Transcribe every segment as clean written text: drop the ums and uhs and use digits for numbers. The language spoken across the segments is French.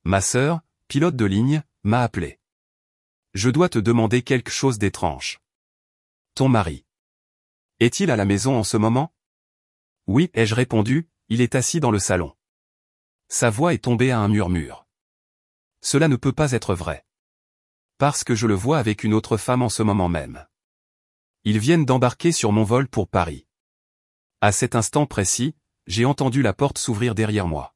Ma sœur, pilote de ligne, m'a appelé. Je dois te demander quelque chose d'étrange. Ton mari. Est-il à la maison en ce moment? Oui, ai-je répondu, il est assis dans le salon. Sa voix est tombée à un murmure. Cela ne peut pas être vrai. Parce que je le vois avec une autre femme en ce moment même. Ils viennent d'embarquer sur mon vol pour Paris. À cet instant précis, j'ai entendu la porte s'ouvrir derrière moi.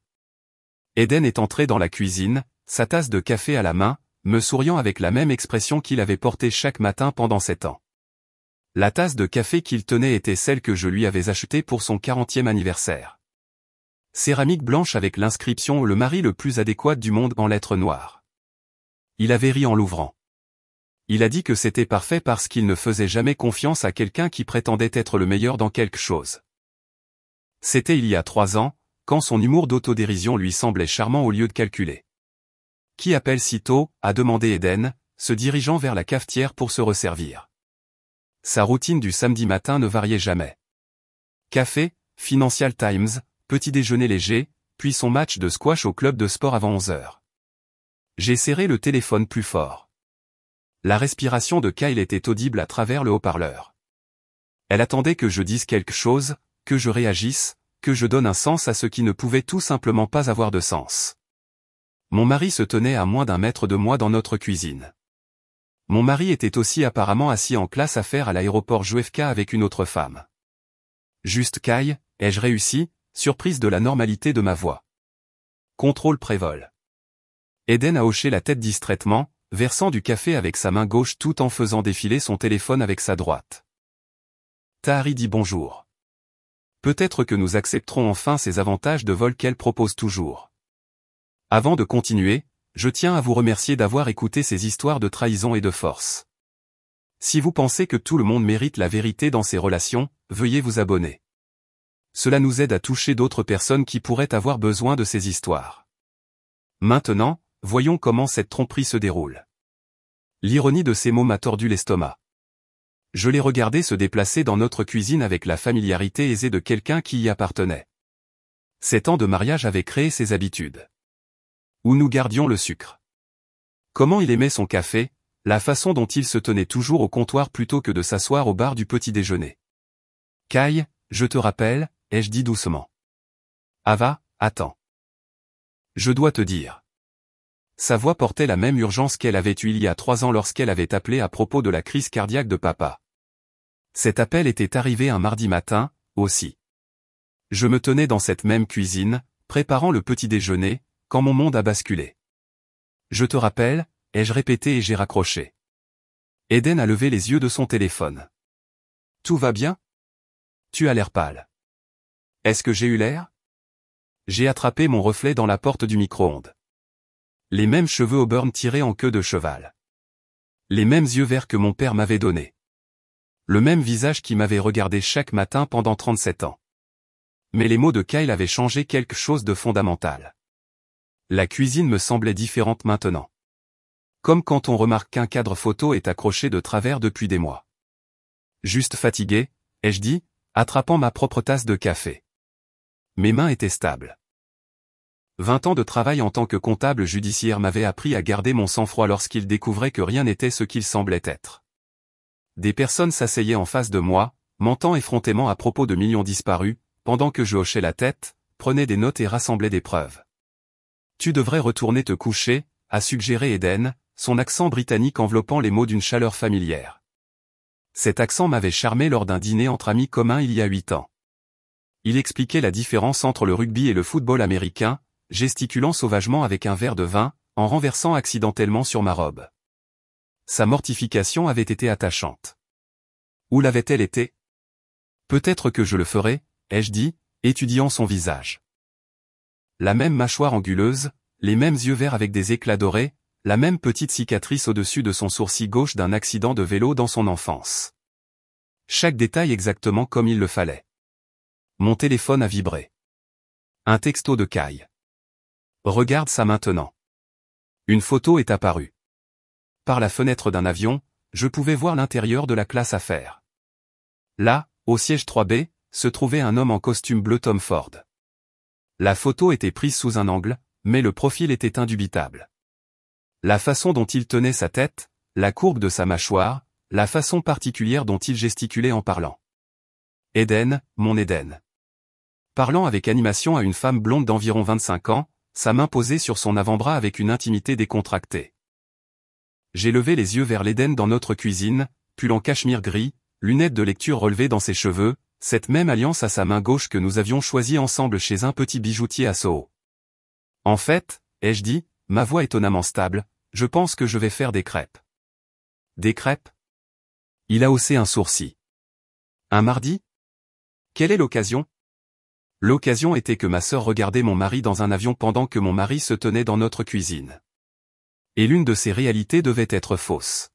Eden est entré dans la cuisine, sa tasse de café à la main, me souriant avec la même expression qu'il avait portée chaque matin pendant 7 ans. La tasse de café qu'il tenait était celle que je lui avais achetée pour son 40e anniversaire. Céramique blanche avec l'inscription « Le mari le plus adéquat du monde » en lettres noires. Il avait ri en l'ouvrant. Il a dit que c'était parfait parce qu'il ne faisait jamais confiance à quelqu'un qui prétendait être le meilleur dans quelque chose. C'était il y a 3 ans, quand son humour d'autodérision lui semblait charmant au lieu de calculer. « Qui appelle si tôt ?» a demandé Eden, se dirigeant vers la cafetière pour se resservir. Sa routine du samedi matin ne variait jamais. Café, Financial Times, petit déjeuner léger, puis son match de squash au club de sport avant 11h. J'ai serré le téléphone plus fort. La respiration de Kyle était audible à travers le haut-parleur. Elle attendait que je dise quelque chose, que je réagisse, que je donne un sens à ce qui ne pouvait tout simplement pas avoir de sens. Mon mari se tenait à moins d'1 mètre de moi dans notre cuisine. Mon mari était aussi apparemment assis en classe affaires à l'aéroport JFK avec une autre femme. Juste Kyle, ai-je réussi, surprise de la normalité de ma voix. Contrôle prévol. Eden a hoché la tête distraitement, versant du café avec sa main gauche tout en faisant défiler son téléphone avec sa droite. Tahari dit bonjour. Peut-être que nous accepterons enfin ces avantages de vol qu'elle propose toujours. Avant de continuer, je tiens à vous remercier d'avoir écouté ces histoires de trahison et de force. Si vous pensez que tout le monde mérite la vérité dans ses relations, veuillez vous abonner. Cela nous aide à toucher d'autres personnes qui pourraient avoir besoin de ces histoires. Maintenant, voyons comment cette tromperie se déroule. L'ironie de ces mots m'a tordu l'estomac. Je l'ai regardé se déplacer dans notre cuisine avec la familiarité aisée de quelqu'un qui y appartenait. 7 ans de mariage avaient créé ses habitudes. Où nous gardions le sucre. Comment il aimait son café, la façon dont il se tenait toujours au comptoir plutôt que de s'asseoir au bar du petit déjeuner. Kyle, je te rappelle, ai-je dit doucement. Ava, attends. Je dois te dire. Sa voix portait la même urgence qu'elle avait eue il y a 3 ans lorsqu'elle avait appelé à propos de la crise cardiaque de papa. Cet appel était arrivé un mardi matin, aussi. Je me tenais dans cette même cuisine, préparant le petit déjeuner, quand mon monde a basculé. Je te rappelle, ai-je répété et j'ai raccroché. Eden a levé les yeux de son téléphone. Tout va bien? Tu as l'air pâle. Est-ce que j'ai eu l'air? J'ai attrapé mon reflet dans la porte du micro-ondes. Les mêmes cheveux auburn tirés en queue de cheval. Les mêmes yeux verts que mon père m'avait donnés. Le même visage qui m'avait regardé chaque matin pendant 37 ans. Mais les mots de Kyle avaient changé quelque chose de fondamental. La cuisine me semblait différente maintenant. Comme quand on remarque qu'un cadre photo est accroché de travers depuis des mois. Juste fatigué, ai-je dit, attrapant ma propre tasse de café. Mes mains étaient stables. 20 ans de travail en tant que comptable judiciaire m'avaient appris à garder mon sang-froid lorsqu'ils découvraient que rien n'était ce qu'il semblait être. Des personnes s'asseyaient en face de moi, mentant effrontément à propos de millions disparus, pendant que je hochais la tête, prenais des notes et rassemblais des preuves. Tu devrais retourner te coucher, a suggéré Eden, son accent britannique enveloppant les mots d'une chaleur familière. Cet accent m'avait charmé lors d'un dîner entre amis communs il y a 8 ans. Il expliquait la différence entre le rugby et le football américain, gesticulant sauvagement avec un verre de vin, en renversant accidentellement sur ma robe. Sa mortification avait été attachante. Où l'avait-elle été? Peut-être que je le ferai, ai-je dit, étudiant son visage. La même mâchoire anguleuse, les mêmes yeux verts avec des éclats dorés, la même petite cicatrice au-dessus de son sourcil gauche d'un accident de vélo dans son enfance. Chaque détail exactement comme il le fallait. Mon téléphone a vibré. Un texto de Kyle. Regarde ça maintenant. Une photo est apparue. Par la fenêtre d'un avion, je pouvais voir l'intérieur de la classe affaires. Là, au siège 3B, se trouvait un homme en costume bleu Tom Ford. La photo était prise sous un angle, mais le profil était indubitable. La façon dont il tenait sa tête, la courbe de sa mâchoire, la façon particulière dont il gesticulait en parlant. Eden, mon Eden. Parlant avec animation à une femme blonde d'environ 25 ans, sa main posée sur son avant-bras avec une intimité décontractée. J'ai levé les yeux vers l'Eden dans notre cuisine, pull en cachemire gris, lunettes de lecture relevées dans ses cheveux, cette même alliance à sa main gauche que nous avions choisie ensemble chez un petit bijoutier à Soho. En fait, ai-je dit, ma voix étonnamment stable, je pense que je vais faire des crêpes. Des crêpes? Il a haussé un sourcil. Un mardi? Quelle est l'occasion? L'occasion était que ma sœur regardait mon mari dans un avion pendant que mon mari se tenait dans notre cuisine. Et l'une de ces réalités devait être fausse.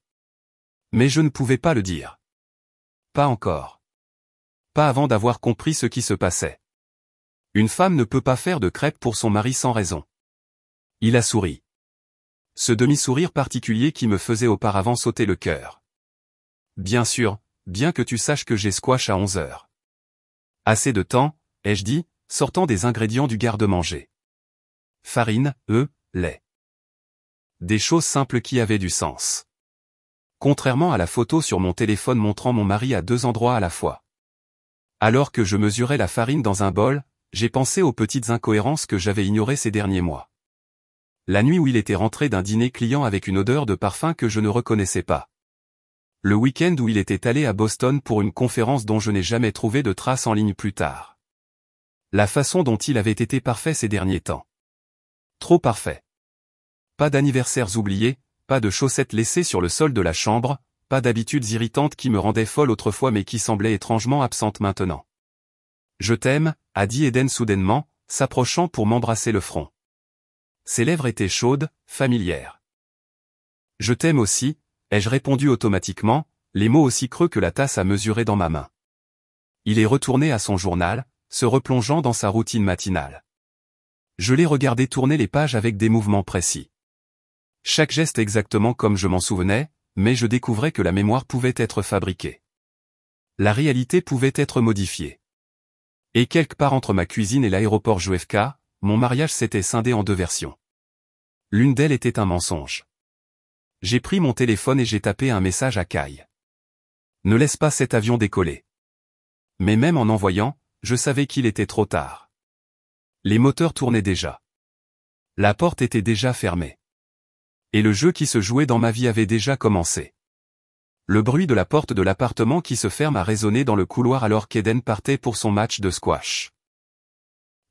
Mais je ne pouvais pas le dire. Pas encore. Pas avant d'avoir compris ce qui se passait. Une femme ne peut pas faire de crêpes pour son mari sans raison. Il a souri. Ce demi-sourire particulier qui me faisait auparavant sauter le cœur. Bien sûr, bien que tu saches que j'ai squash à 11 heures. Assez de temps, ai-je dit, sortant des ingrédients du garde-manger. Farine, œufs, lait. Des choses simples qui avaient du sens. Contrairement à la photo sur mon téléphone montrant mon mari à 2 endroits à la fois. Alors que je mesurais la farine dans un bol, j'ai pensé aux petites incohérences que j'avais ignorées ces derniers mois. La nuit où il était rentré d'un dîner client avec une odeur de parfum que je ne reconnaissais pas. Le week-end où il était allé à Boston pour une conférence dont je n'ai jamais trouvé de traces en ligne plus tard. La façon dont il avait été parfait ces derniers temps. Trop parfait. Pas d'anniversaires oubliés, pas de chaussettes laissées sur le sol de la chambre, pas d'habitudes irritantes qui me rendaient folle autrefois mais qui semblaient étrangement absentes maintenant. Je t'aime, a dit Eden soudainement, s'approchant pour m'embrasser le front. Ses lèvres étaient chaudes, familières. Je t'aime aussi, ai-je répondu automatiquement, les mots aussi creux que la tasse à mesurer dans ma main. Il est retourné à son journal, se replongeant dans sa routine matinale. Je l'ai regardé tourner les pages avec des mouvements précis. Chaque geste exactement comme je m'en souvenais, mais je découvrais que la mémoire pouvait être fabriquée. La réalité pouvait être modifiée. Et quelque part entre ma cuisine et l'aéroport JFK, mon mariage s'était scindé en 2 versions. L'une d'elles était un mensonge. J'ai pris mon téléphone et j'ai tapé un message à Kai. Ne laisse pas cet avion décoller. Mais même en envoyant, je savais qu'il était trop tard. Les moteurs tournaient déjà. La porte était déjà fermée. Et le jeu qui se jouait dans ma vie avait déjà commencé. Le bruit de la porte de l'appartement qui se ferme a résonné dans le couloir alors qu'Eden partait pour son match de squash.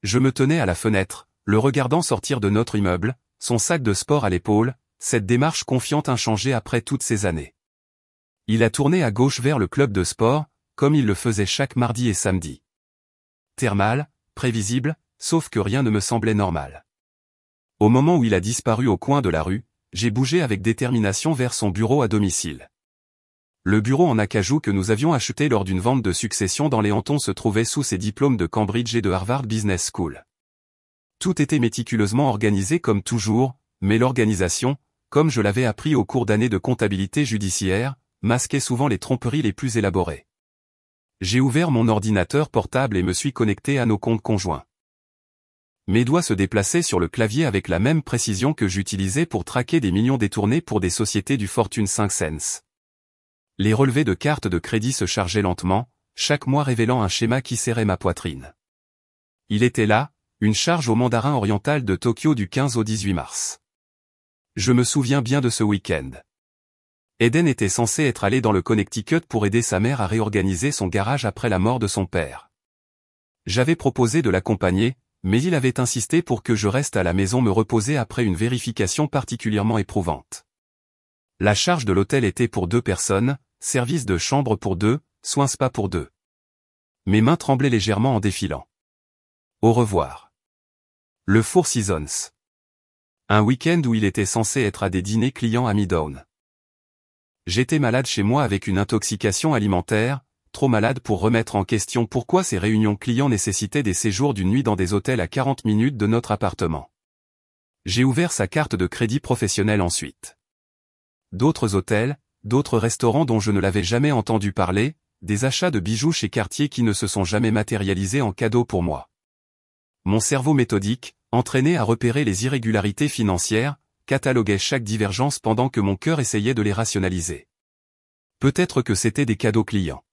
Je me tenais à la fenêtre, le regardant sortir de notre immeuble, son sac de sport à l'épaule, cette démarche confiante inchangée après toutes ces années. Il a tourné à gauche vers le club de sport, comme il le faisait chaque mardi et samedi. Thermal, prévisible, sauf que rien ne me semblait normal. Au moment où il a disparu au coin de la rue, j'ai bougé avec détermination vers son bureau à domicile. Le bureau en acajou que nous avions acheté lors d'une vente de succession dans les Hamptons se trouvait sous ses diplômes de Cambridge et de Harvard Business School. Tout était méticuleusement organisé comme toujours, mais l'organisation, comme je l'avais appris au cours d'années de comptabilité judiciaire, masquait souvent les tromperies les plus élaborées. J'ai ouvert mon ordinateur portable et me suis connecté à nos comptes conjoints. Mes doigts se déplaçaient sur le clavier avec la même précision que j'utilisais pour traquer des millions détournés pour des sociétés du Fortune 500. Les relevés de cartes de crédit se chargeaient lentement, chaque mois révélant un schéma qui serrait ma poitrine. Il était là, une charge au mandarin oriental de Tokyo du 15 au 18 mars. Je me souviens bien de ce week-end. Eden était censé être allé dans le Connecticut pour aider sa mère à réorganiser son garage après la mort de son père. J'avais proposé de l'accompagner, mais il avait insisté pour que je reste à la maison me reposer après une vérification particulièrement éprouvante. La charge de l'hôtel était pour 2 personnes, service de chambre pour 2, soins spa pour 2. Mes mains tremblaient légèrement en défilant. Au revoir. Le Four Seasons. Un week-end où il était censé être à des dîners clients à Midtown. J'étais malade chez moi avec une intoxication alimentaire, trop malade pour remettre en question pourquoi ces réunions clients nécessitaient des séjours d'une nuit dans des hôtels à 40 minutes de notre appartement. J'ai ouvert sa carte de crédit professionnel ensuite. D'autres hôtels, d'autres restaurants dont je ne l'avais jamais entendu parler, des achats de bijoux chez Cartier qui ne se sont jamais matérialisés en cadeau pour moi. Mon cerveau méthodique, entraîné à repérer les irrégularités financières, cataloguait chaque divergence pendant que mon cœur essayait de les rationaliser. Peut-être que c'était des cadeaux clients.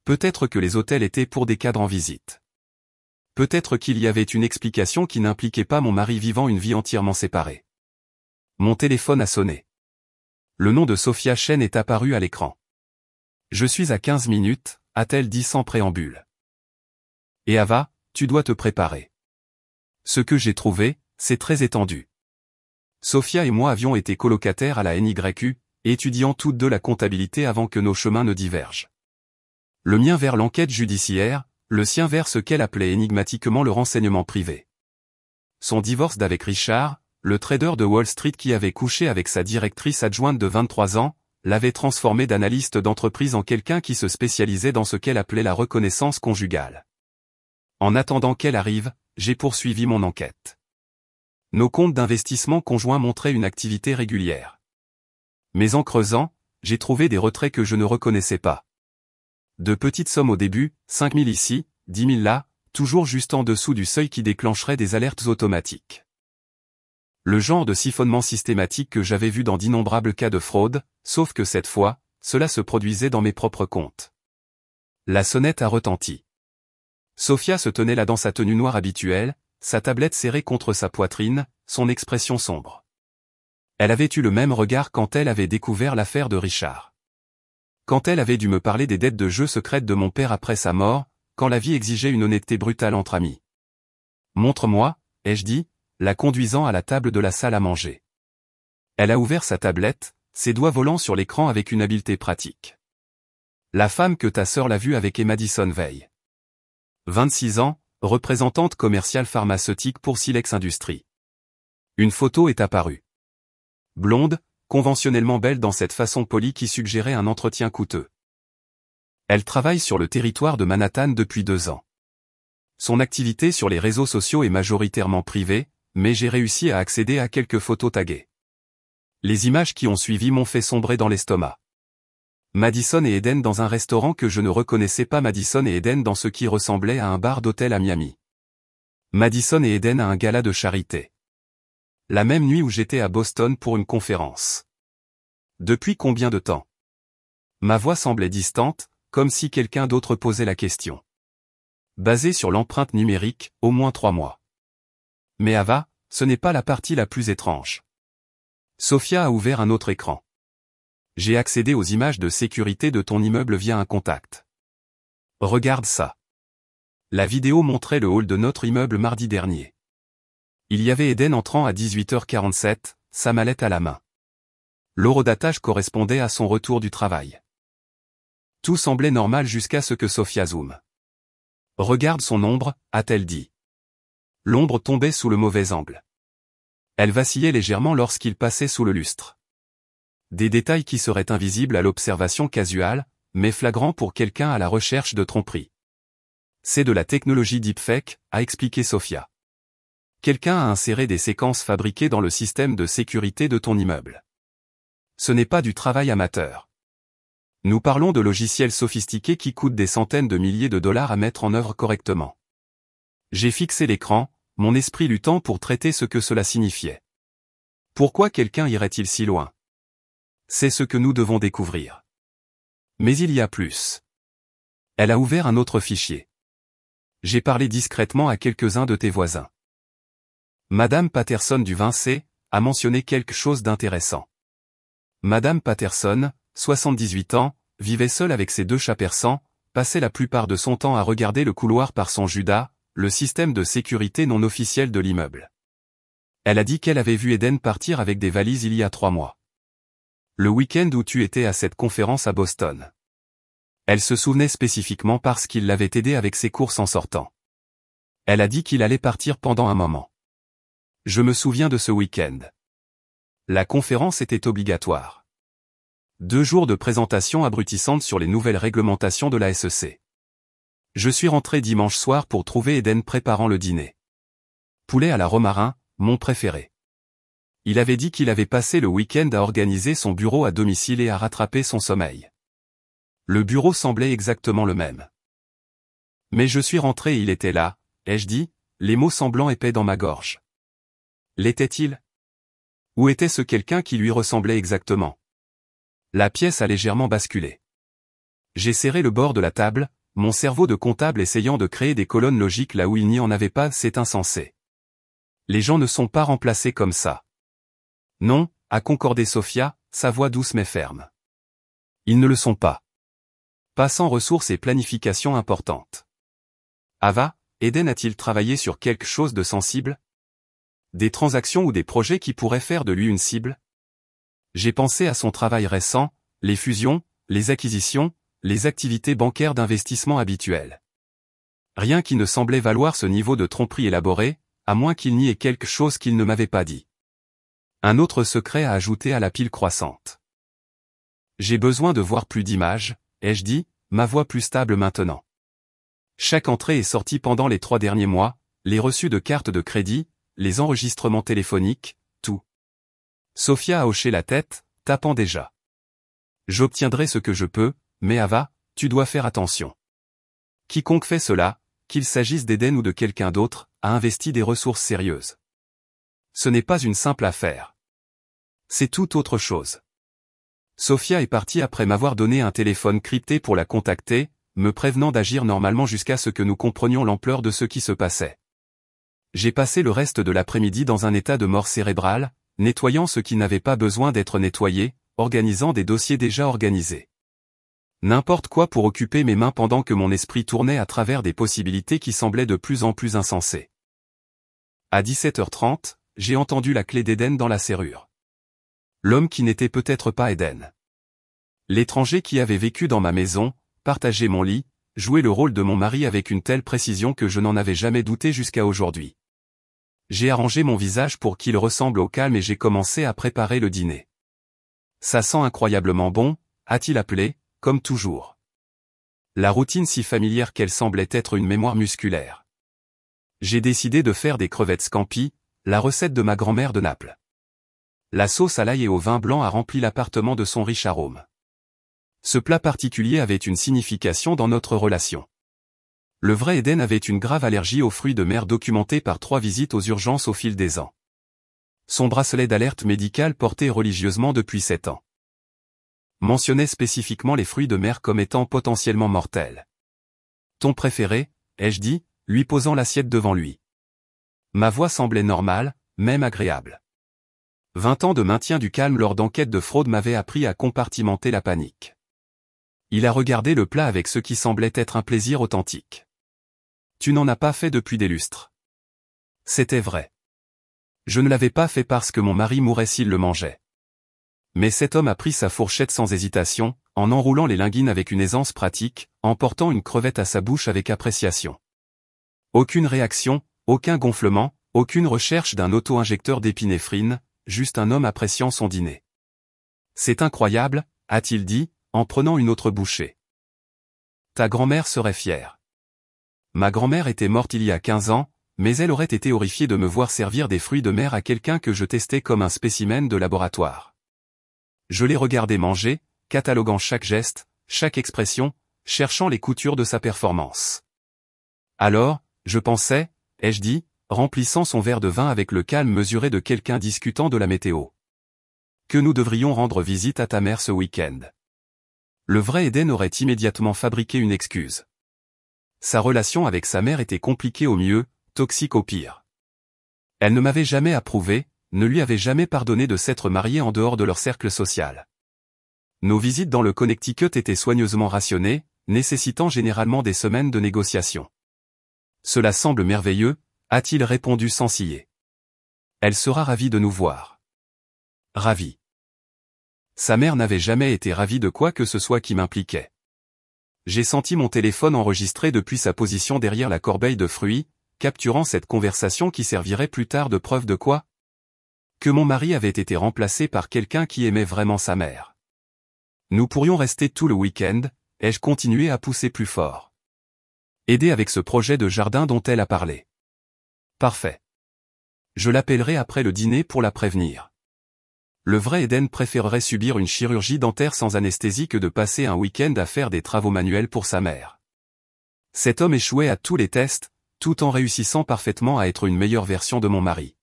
Peut-être que les hôtels étaient pour des cadres en visite. Peut-être qu'il y avait une explication qui n'impliquait pas mon mari vivant une vie entièrement séparée. Mon téléphone a sonné. Le nom de Sophia Chen est apparu à l'écran. Je suis à 15 minutes, a-t-elle dit sans préambule. Et Ava, tu dois te préparer. Ce que j'ai trouvé, c'est très étendu. Sophia et moi avions été colocataires à la NYU, étudiant toutes deux la comptabilité avant que nos chemins ne divergent. Le mien vers l'enquête judiciaire, le sien vers ce qu'elle appelait énigmatiquement le renseignement privé. Son divorce d'avec Richard, le trader de Wall Street qui avait couché avec sa directrice adjointe de 23 ans, l'avait transformé d'analyste d'entreprise en quelqu'un qui se spécialisait dans ce qu'elle appelait la reconnaissance conjugale. En attendant qu'elle arrive, j'ai poursuivi mon enquête. Nos comptes d'investissement conjoints montraient une activité régulière. Mais en creusant, j'ai trouvé des retraits que je ne reconnaissais pas. De petites sommes au début, 5 000 ici, 10 000 là, toujours juste en dessous du seuil qui déclencherait des alertes automatiques. Le genre de siphonnement systématique que j'avais vu dans d'innombrables cas de fraude, sauf que cette fois, cela se produisait dans mes propres comptes. La sonnette a retenti. Sophia se tenait là dans sa tenue noire habituelle, sa tablette serrée contre sa poitrine, son expression sombre. Elle avait eu le même regard quand elle avait découvert l'affaire de Richard. Quand elle avait dû me parler des dettes de jeu secrètes de mon père après sa mort, quand la vie exigeait une honnêteté brutale entre amis. Montre-moi, ai-je dit, la conduisant à la table de la salle à manger. Elle a ouvert sa tablette, ses doigts volant sur l'écran avec une habileté pratique. La femme que ta sœur l'a vue avec est Madison Veil. 26 ans, représentante commerciale pharmaceutique pour Silex Industries. Une photo est apparue. Blonde, conventionnellement belle dans cette façon polie qui suggérait un entretien coûteux. Elle travaille sur le territoire de Manhattan depuis 2 ans. Son activité sur les réseaux sociaux est majoritairement privée, mais j'ai réussi à accéder à quelques photos taguées. Les images qui ont suivi m'ont fait sombrer dans l'estomac. Madison et Eden dans un restaurant que je ne reconnaissais pas, Madison et Eden dans ce qui ressemblait à un bar d'hôtel à Miami. Madison et Eden à un gala de charité. La même nuit où j'étais à Boston pour une conférence. Depuis combien de temps? Ma voix semblait distante, comme si quelqu'un d'autre posait la question. Basée sur l'empreinte numérique, au moins 3 mois. Mais Ava, ce n'est pas la partie la plus étrange. Sophia a ouvert un autre écran. J'ai accédé aux images de sécurité de ton immeuble via un contact. Regarde ça. La vidéo montrait le hall de notre immeuble mardi dernier. Il y avait Eden entrant à 18h47, sa mallette à la main. L'horodatage correspondait à son retour du travail. Tout semblait normal jusqu'à ce que Sophia zoome. Regarde son ombre, a-t-elle dit. L'ombre tombait sous le mauvais angle. Elle vacillait légèrement lorsqu'il passait sous le lustre. Des détails qui seraient invisibles à l'observation casuale, mais flagrants pour quelqu'un à la recherche de tromperie. C'est de la technologie deepfake, a expliqué Sophia. Quelqu'un a inséré des séquences fabriquées dans le système de sécurité de ton immeuble. Ce n'est pas du travail amateur. Nous parlons de logiciels sophistiqués qui coûtent des centaines de milliers de dollars à mettre en œuvre correctement. J'ai fixé l'écran, mon esprit luttant pour traiter ce que cela signifiait. Pourquoi quelqu'un irait-il si loin? C'est ce que nous devons découvrir. Mais il y a plus. Elle a ouvert un autre fichier. J'ai parlé discrètement à quelques-uns de tes voisins. Madame Patterson du Vinci a mentionné quelque chose d'intéressant. Madame Patterson, 78 ans, vivait seule avec ses 2 chats persans, passait la plupart de son temps à regarder le couloir par son Judas, le système de sécurité non officiel de l'immeuble. Elle a dit qu'elle avait vu Eden partir avec des valises il y a 3 mois. Le week-end où tu étais à cette conférence à Boston. Elle se souvenait spécifiquement parce qu'il l'avait aidé avec ses courses en sortant. Elle a dit qu'il allait partir pendant un moment. Je me souviens de ce week-end. La conférence était obligatoire. 2 jours de présentation abrutissante sur les nouvelles réglementations de la SEC. Je suis rentré dimanche soir pour trouver Eden préparant le dîner. Poulet à la romarin, mon préféré. Il avait dit qu'il avait passé le week-end à organiser son bureau à domicile et à rattraper son sommeil. Le bureau semblait exactement le même. Mais je suis rentré et il était là, ai-je dit, les mots semblant épais dans ma gorge. L'était-il? Où était ce quelqu'un qui lui ressemblait exactement? La pièce a légèrement basculé. J'ai serré le bord de la table, mon cerveau de comptable essayant de créer des colonnes logiques là où il n'y en avait pas. C'est insensé. Les gens ne sont pas remplacés comme ça. Non, a concordé Sophia, sa voix douce mais ferme. Ils ne le sont pas. Pas sans ressources et planification importantes. Ava, Eden a-t-il travaillé sur quelque chose de sensible? Des transactions ou des projets qui pourraient faire de lui une cible? J'ai pensé à son travail récent, les fusions, les acquisitions, les activités bancaires d'investissement habituelles. Rien qui ne semblait valoir ce niveau de tromperie élaboré, à moins qu'il n'y ait quelque chose qu'il ne m'avait pas dit. Un autre secret à ajouter à la pile croissante. J'ai besoin de voir plus d'images, ai-je dit, ma voix plus stable maintenant. Chaque entrée et sortie pendant les 3 derniers mois, les reçus de cartes de crédit, les enregistrements téléphoniques, tout. Sophia a hoché la tête, tapant déjà. J'obtiendrai ce que je peux, mais Ava, tu dois faire attention. Quiconque fait cela, qu'il s'agisse d'Eden ou de quelqu'un d'autre, a investi des ressources sérieuses. Ce n'est pas une simple affaire. C'est tout autre chose. Sophia est partie après m'avoir donné un téléphone crypté pour la contacter, me prévenant d'agir normalement jusqu'à ce que nous comprenions l'ampleur de ce qui se passait. J'ai passé le reste de l'après-midi dans un état de mort cérébrale, nettoyant ce qui n'avait pas besoin d'être nettoyé, organisant des dossiers déjà organisés. N'importe quoi pour occuper mes mains pendant que mon esprit tournait à travers des possibilités qui semblaient de plus en plus insensées. À 17h30, j'ai entendu la clé d'Eden dans la serrure. L'homme qui n'était peut-être pas Eden. L'étranger qui avait vécu dans ma maison, partagé mon lit, joué le rôle de mon mari avec une telle précision que je n'en avais jamais douté jusqu'à aujourd'hui. J'ai arrangé mon visage pour qu'il ressemble au calme et j'ai commencé à préparer le dîner. Ça sent incroyablement bon, a-t-il appelé, comme toujours. La routine si familière qu'elle semblait être une mémoire musculaire. J'ai décidé de faire des crevettes scampi, la recette de ma grand-mère de Naples. La sauce à l'ail et au vin blanc a rempli l'appartement de son riche arôme. Ce plat particulier avait une signification dans notre relation. Le vrai Eden avait une grave allergie aux fruits de mer documentée par 3 visites aux urgences au fil des ans. Son bracelet d'alerte médicale porté religieusement depuis 7 ans. Mentionnait spécifiquement les fruits de mer comme étant potentiellement mortels. Ton préféré, ai-je dit, lui posant l'assiette devant lui. Ma voix semblait normale, même agréable. 20 ans de maintien du calme lors d'enquêtes de fraude m'avaient appris à compartimenter la panique. Il a regardé le plat avec ce qui semblait être un plaisir authentique. Tu n'en as pas fait depuis des lustres. C'était vrai. Je ne l'avais pas fait parce que mon mari mourrait s'il le mangeait. Mais cet homme a pris sa fourchette sans hésitation, en enroulant les linguines avec une aisance pratique, en portant une crevette à sa bouche avec appréciation. Aucune réaction, aucun gonflement, aucune recherche d'un auto-injecteur d'épinéphrine, juste un homme appréciant son dîner. C'est incroyable, a-t-il dit, en prenant une autre bouchée. Ta grand-mère serait fière. Ma grand-mère était morte il y a 15 ans, mais elle aurait été horrifiée de me voir servir des fruits de mer à quelqu'un que je testais comme un spécimen de laboratoire. Je l'ai regardé manger, cataloguant chaque geste, chaque expression, cherchant les coutures de sa performance. Alors, je pensais, ai-je dit, remplissant son verre de vin avec le calme mesuré de quelqu'un discutant de la météo. Que nous devrions rendre visite à ta mère ce week-end. Le vrai Eden aurait immédiatement fabriqué une excuse. Sa relation avec sa mère était compliquée au mieux, toxique au pire. Elle ne m'avait jamais approuvé, ne lui avait jamais pardonné de s'être mariée en dehors de leur cercle social. Nos visites dans le Connecticut étaient soigneusement rationnées, nécessitant généralement des semaines de négociations. Cela semble merveilleux, a-t-il répondu sans ciller. Elle sera ravie de nous voir. Ravie. Sa mère n'avait jamais été ravie de quoi que ce soit qui m'impliquait. J'ai senti mon téléphone enregistré depuis sa position derrière la corbeille de fruits, capturant cette conversation qui servirait plus tard de preuve de quoi? Que mon mari avait été remplacé par quelqu'un qui aimait vraiment sa mère. Nous pourrions rester tout le week-end, ai-je continué à pousser plus fort. Aider avec ce projet de jardin dont elle a parlé. Parfait. Je l'appellerai après le dîner pour la prévenir. Le vrai Eden préférerait subir une chirurgie dentaire sans anesthésie que de passer un week-end à faire des travaux manuels pour sa mère. Cet homme échouait à tous les tests, tout en réussissant parfaitement à être une meilleure version de mon mari.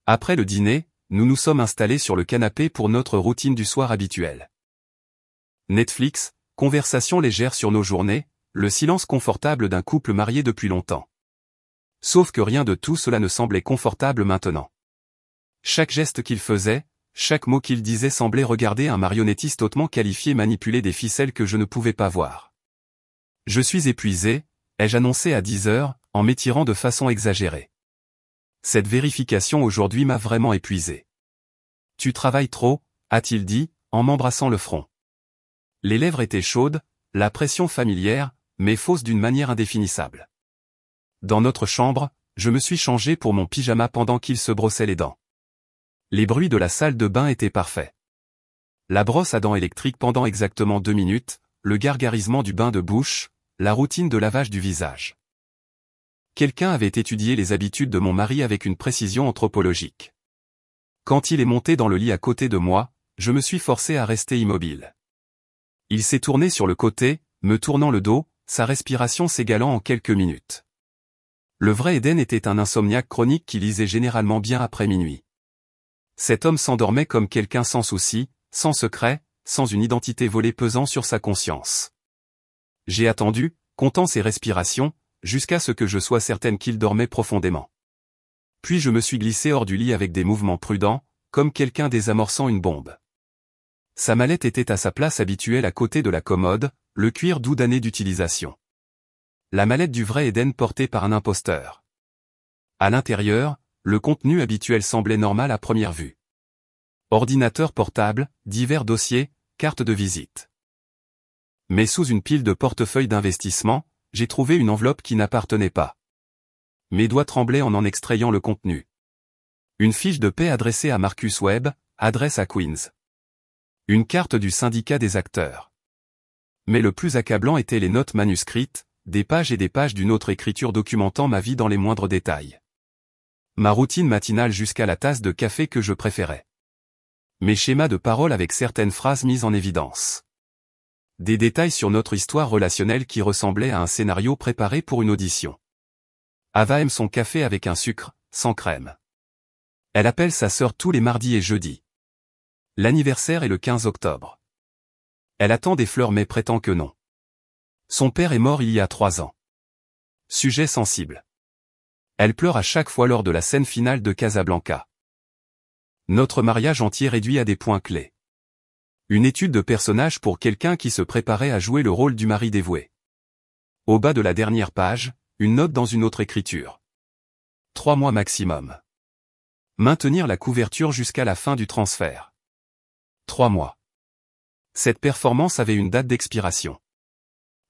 Après le dîner, nous nous sommes installés sur le canapé pour notre routine du soir habituelle. Netflix, conversation légère sur nos journées, le silence confortable d'un couple marié depuis longtemps. Sauf que rien de tout cela ne semblait confortable maintenant. Chaque geste qu'il faisait, chaque mot qu'il disait semblait regarder un marionnettiste hautement qualifié manipuler des ficelles que je ne pouvais pas voir. Je suis épuisé, ai-je annoncé à 10 heures, en m'étirant de façon exagérée. Cette vérification aujourd'hui m'a vraiment épuisé. Tu travailles trop, a-t-il dit, en m'embrassant le front. Les lèvres étaient chaudes, la pression familière, mais fausse d'une manière indéfinissable. Dans notre chambre, je me suis changé pour mon pyjama pendant qu'il se brossait les dents. Les bruits de la salle de bain étaient parfaits. La brosse à dents électrique pendant exactement 2 minutes, le gargarisement du bain de bouche, la routine de lavage du visage. Quelqu'un avait étudié les habitudes de mon mari avec une précision anthropologique. Quand il est monté dans le lit à côté de moi, je me suis forcé à rester immobile. Il s'est tourné sur le côté, me tournant le dos, sa respiration s'égalant en quelques minutes. Le vrai Eden était un insomniaque chronique qui lisait généralement bien après minuit. Cet homme s'endormait comme quelqu'un sans souci, sans secret, sans une identité volée pesant sur sa conscience. J'ai attendu, comptant ses respirations, jusqu'à ce que je sois certaine qu'il dormait profondément. Puis je me suis glissé hors du lit avec des mouvements prudents, comme quelqu'un désamorçant une bombe. Sa mallette était à sa place habituelle à côté de la commode, le cuir doux d'années d'utilisation. La mallette du vrai Eden portée par un imposteur. À l'intérieur, le contenu habituel semblait normal à première vue. Ordinateur portable, divers dossiers, cartes de visite. Mais sous une pile de portefeuilles d'investissement, j'ai trouvé une enveloppe qui n'appartenait pas. Mes doigts tremblaient en extrayant le contenu. Une fiche de paie adressée à Marcus Webb, adresse à Queens. Une carte du syndicat des acteurs. Mais le plus accablant étaient les notes manuscrites, des pages et des pages d'une autre écriture documentant ma vie dans les moindres détails. Ma routine matinale jusqu'à la tasse de café que je préférais. Mes schémas de parole avec certaines phrases mises en évidence. Des détails sur notre histoire relationnelle qui ressemblaient à un scénario préparé pour une audition. Ava aime son café avec un sucre, sans crème. Elle appelle sa sœur tous les mardis et jeudis. L'anniversaire est le 15 octobre. Elle attend des fleurs mais prétend que non. Son père est mort il y a 3 ans. Sujet sensible. Elle pleure à chaque fois lors de la scène finale de Casablanca. Notre mariage entier réduit à des points clés. Une étude de personnage pour quelqu'un qui se préparait à jouer le rôle du mari dévoué. Au bas de la dernière page, une note dans une autre écriture. 3 mois maximum. Maintenir la couverture jusqu'à la fin du transfert. 3 mois. Cette performance avait une date d'expiration.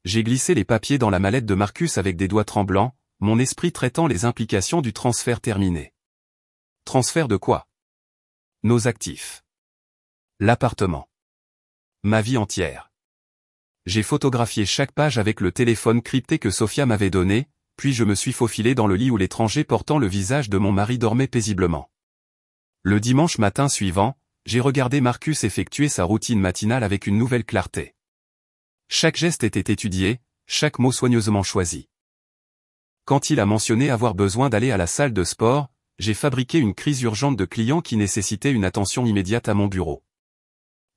J'ai glissé les papiers dans la mallette de Marcus avec des doigts tremblants, mon esprit traitant les implications du transfert terminé. Transfert de quoi? Nos actifs. L'appartement. Ma vie entière. J'ai photographié chaque page avec le téléphone crypté que Sophia m'avait donné, puis je me suis faufilé dans le lit où l'étranger portant le visage de mon mari dormait paisiblement. Le dimanche matin suivant, j'ai regardé Marcus effectuer sa routine matinale avec une nouvelle clarté. Chaque geste était étudié, chaque mot soigneusement choisi. Quand il a mentionné avoir besoin d'aller à la salle de sport, j'ai fabriqué une crise urgente de client qui nécessitait une attention immédiate à mon bureau.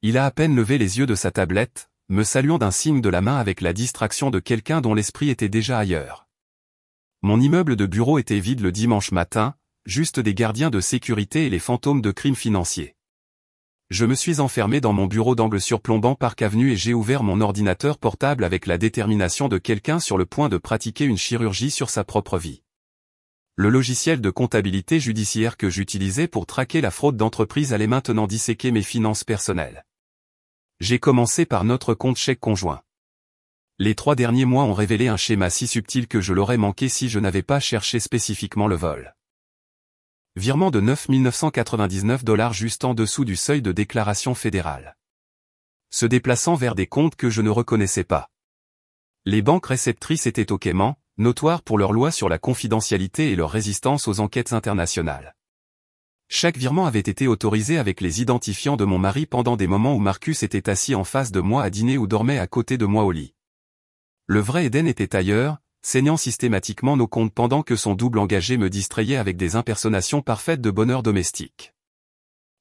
Il a à peine levé les yeux de sa tablette, me saluant d'un signe de la main avec la distraction de quelqu'un dont l'esprit était déjà ailleurs. Mon immeuble de bureau était vide le dimanche matin, juste des gardiens de sécurité et les fantômes de crimes financiers. Je me suis enfermé dans mon bureau d'angle surplombant Park Avenue et j'ai ouvert mon ordinateur portable avec la détermination de quelqu'un sur le point de pratiquer une chirurgie sur sa propre vie. Le logiciel de comptabilité judiciaire que j'utilisais pour traquer la fraude d'entreprise allait maintenant disséquer mes finances personnelles. J'ai commencé par notre compte chèque conjoint. Les 3 derniers mois ont révélé un schéma si subtil que je l'aurais manqué si je n'avais pas cherché spécifiquement le vol. Virement de 9 999 $ juste en dessous du seuil de déclaration fédérale. Se déplaçant vers des comptes que je ne reconnaissais pas. Les banques réceptrices étaient au Cayman, notoires pour leur loi sur la confidentialité et leur résistance aux enquêtes internationales. Chaque virement avait été autorisé avec les identifiants de mon mari pendant des moments où Marcus était assis en face de moi à dîner ou dormait à côté de moi au lit. Le vrai Eden était ailleurs, saignant systématiquement nos comptes pendant que son double engagé me distrayait avec des impersonations parfaites de bonheur domestique.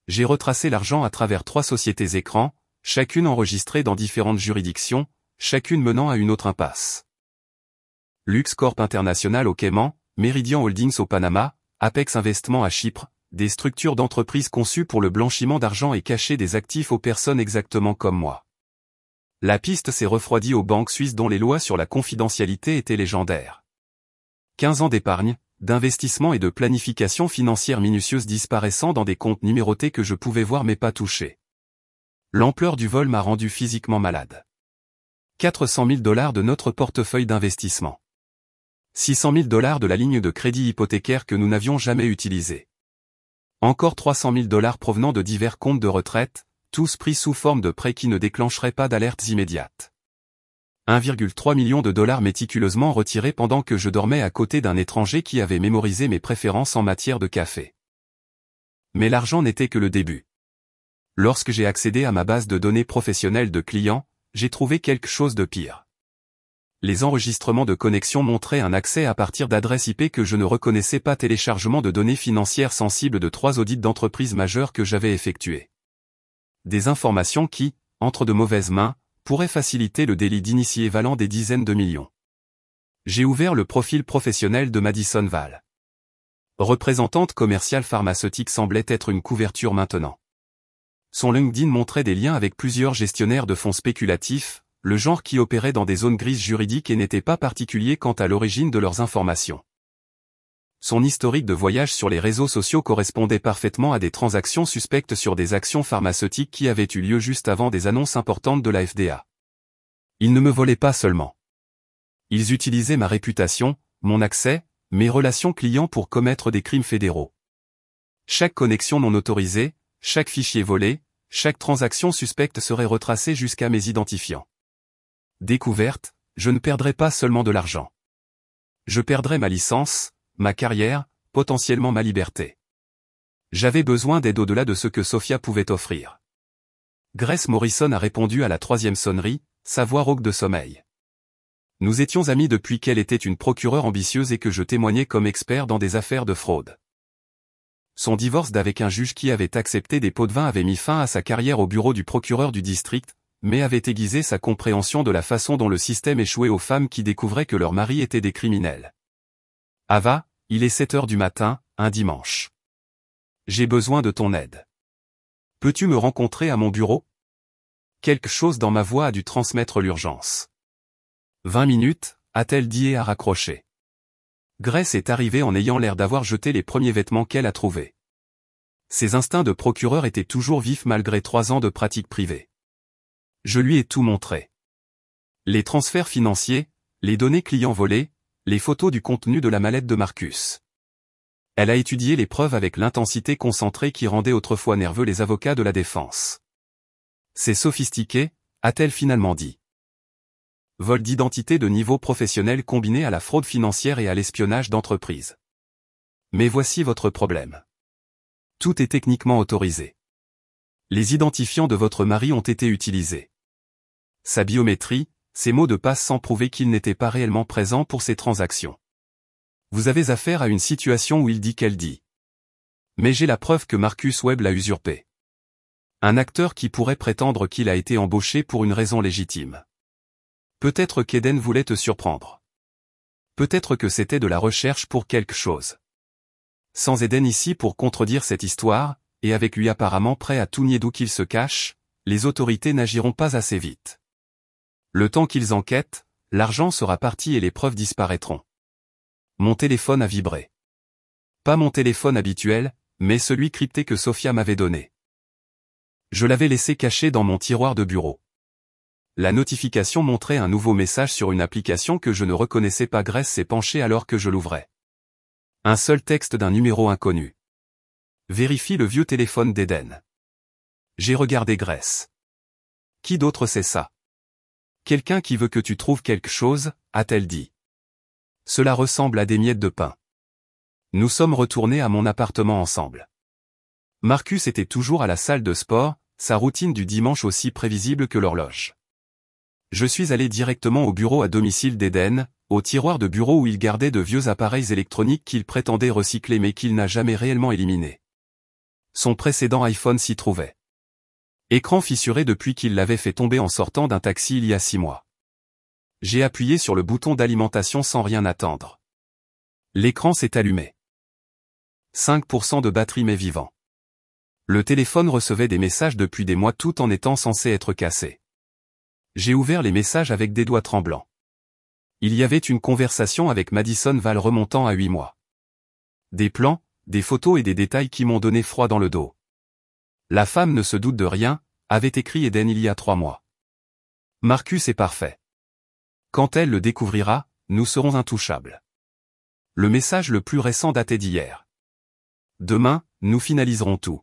J'ai retracé l'argent à travers 3 sociétés écrans, chacune enregistrée dans différentes juridictions, chacune menant à une autre impasse. Lux Corp International au Cayman, Meridian Holdings au Panama, Apex Investment à Chypre, des structures d'entreprises conçues pour le blanchiment d'argent et cacher des actifs aux personnes exactement comme moi. La piste s'est refroidie aux banques suisses dont les lois sur la confidentialité étaient légendaires. 15 ans d'épargne, d'investissement et de planification financière minutieuse disparaissant dans des comptes numérotés que je pouvais voir mais pas toucher. L'ampleur du vol m'a rendu physiquement malade. 400 000 $ de notre portefeuille d'investissement. 600 000 $ de la ligne de crédit hypothécaire que nous n'avions jamais utilisée. Encore 300 000 $ provenant de divers comptes de retraite, tous pris sous forme de prêts qui ne déclencheraient pas d'alertes immédiates. 1,3 million de $ méticuleusement retirés pendant que je dormais à côté d'un étranger qui avait mémorisé mes préférences en matière de café. Mais l'argent n'était que le début. Lorsque j'ai accédé à ma base de données professionnelle de clients, j'ai trouvé quelque chose de pire. Les enregistrements de connexion montraient un accès à partir d'adresses IP que je ne reconnaissais pas, téléchargement de données financières sensibles de 3 audits d'entreprises majeures que j'avais effectués. Des informations qui, entre de mauvaises mains, pourraient faciliter le délit d'initié valant des dizaines de millions. J'ai ouvert le profil professionnel de Madison Val. Représentante commerciale pharmaceutique semblait être une couverture maintenant. Son LinkedIn montrait des liens avec plusieurs gestionnaires de fonds spéculatifs, le genre qui opérait dans des zones grises juridiques et n'était pas particulier quant à l'origine de leurs informations. Son historique de voyage sur les réseaux sociaux correspondait parfaitement à des transactions suspectes sur des actions pharmaceutiques qui avaient eu lieu juste avant des annonces importantes de la FDA. Ils ne me volaient pas seulement. Ils utilisaient ma réputation, mon accès, mes relations clients pour commettre des crimes fédéraux. Chaque connexion non autorisée, chaque fichier volé, chaque transaction suspecte serait retracée jusqu'à mes identifiants. Découverte, je ne perdrais pas seulement de l'argent. Je perdrais ma licence, ma carrière, potentiellement ma liberté. J'avais besoin d'aide au-delà de ce que Sophia pouvait offrir. Grace Morrison a répondu à la 3e sonnerie, sa voix rauque de sommeil. Nous étions amis depuis qu'elle était une procureure ambitieuse et que je témoignais comme expert dans des affaires de fraude. Son divorce d'avec un juge qui avait accepté des pots de vin avait mis fin à sa carrière au bureau du procureur du district, mais avait aiguisé sa compréhension de la façon dont le système échouait aux femmes qui découvraient que leurs maris étaient des criminels. Ava, il est 7 heures du matin, un dimanche. J'ai besoin de ton aide. Peux-tu me rencontrer à mon bureau? Quelque chose dans ma voix a dû transmettre l'urgence. 20 minutes, a-t-elle dit et a raccroché. Grace est arrivée en ayant l'air d'avoir jeté les premiers vêtements qu'elle a trouvés. Ses instincts de procureur étaient toujours vifs malgré 3 ans de pratique privée. Je lui ai tout montré. Les transferts financiers, les données clients volées, les photos du contenu de la mallette de Marcus. Elle a étudié les preuves avec l'intensité concentrée qui rendait autrefois nerveux les avocats de la défense. C'est sophistiqué, a-t-elle finalement dit. Vol d'identité de niveau professionnel combiné à la fraude financière et à l'espionnage d'entreprise. Mais voici votre problème. Tout est techniquement autorisé. Les identifiants de votre mari ont été utilisés. Sa biométrie, ses mots de passe sans prouver qu'il n'était pas réellement présent pour ces transactions. Vous avez affaire à une situation où il dit qu'elle dit. Mais j'ai la preuve que Marcus Webb l'a usurpé. Un acteur qui pourrait prétendre qu'il a été embauché pour une raison légitime. Peut-être qu'Eden voulait te surprendre. Peut-être que c'était de la recherche pour quelque chose. Sans Eden ici pour contredire cette histoire, et avec lui apparemment prêt à tout nier d'où qu'il se cache, les autorités n'agiront pas assez vite. Le temps qu'ils enquêtent, l'argent sera parti et les preuves disparaîtront. Mon téléphone a vibré. Pas mon téléphone habituel, mais celui crypté que Sophia m'avait donné. Je l'avais laissé caché dans mon tiroir de bureau. La notification montrait un nouveau message sur une application que je ne reconnaissais pas. Grace s'est penchée alors que je l'ouvrais. Un seul texte d'un numéro inconnu. Vérifie le vieux téléphone d'Eden. J'ai regardé Grace. Qui d'autre sait ça? Quelqu'un qui veut que tu trouves quelque chose, a-t-elle dit. Cela ressemble à des miettes de pain. Nous sommes retournés à mon appartement ensemble. Marcus était toujours à la salle de sport, sa routine du dimanche aussi prévisible que l'horloge. Je suis allé directement au bureau à domicile d'Eden, au tiroir de bureau où il gardait de vieux appareils électroniques qu'il prétendait recycler mais qu'il n'a jamais réellement éliminés. Son précédent iPhone s'y trouvait. Écran fissuré depuis qu'il l'avait fait tomber en sortant d'un taxi il y a 6 mois. J'ai appuyé sur le bouton d'alimentation sans rien attendre. L'écran s'est allumé. 5% de batterie mais vivant. Le téléphone recevait des messages depuis des mois tout en étant censé être cassé. J'ai ouvert les messages avec des doigts tremblants. Il y avait une conversation avec Madison Val remontant à 8 mois. Des plans, des photos et des détails qui m'ont donné froid dans le dos. La femme ne se doute de rien, avait écrit Eden il y a 3 mois. Marcus est parfait. Quand elle le découvrira, nous serons intouchables. Le message le plus récent datait d'hier. Demain, nous finaliserons tout.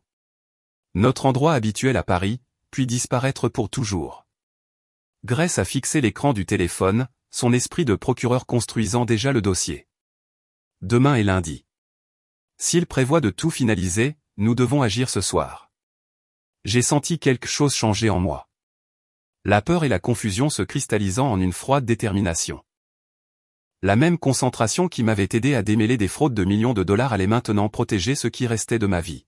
Notre endroit habituel à Paris, puis disparaître pour toujours. Grace a fixé l'écran du téléphone, son esprit de procureur construisant déjà le dossier. Demain est lundi. S'il prévoit de tout finaliser, nous devons agir ce soir. J'ai senti quelque chose changer en moi. La peur et la confusion se cristallisant en une froide détermination. La même concentration qui m'avait aidé à démêler des fraudes de millions de dollars allait maintenant protéger ce qui restait de ma vie.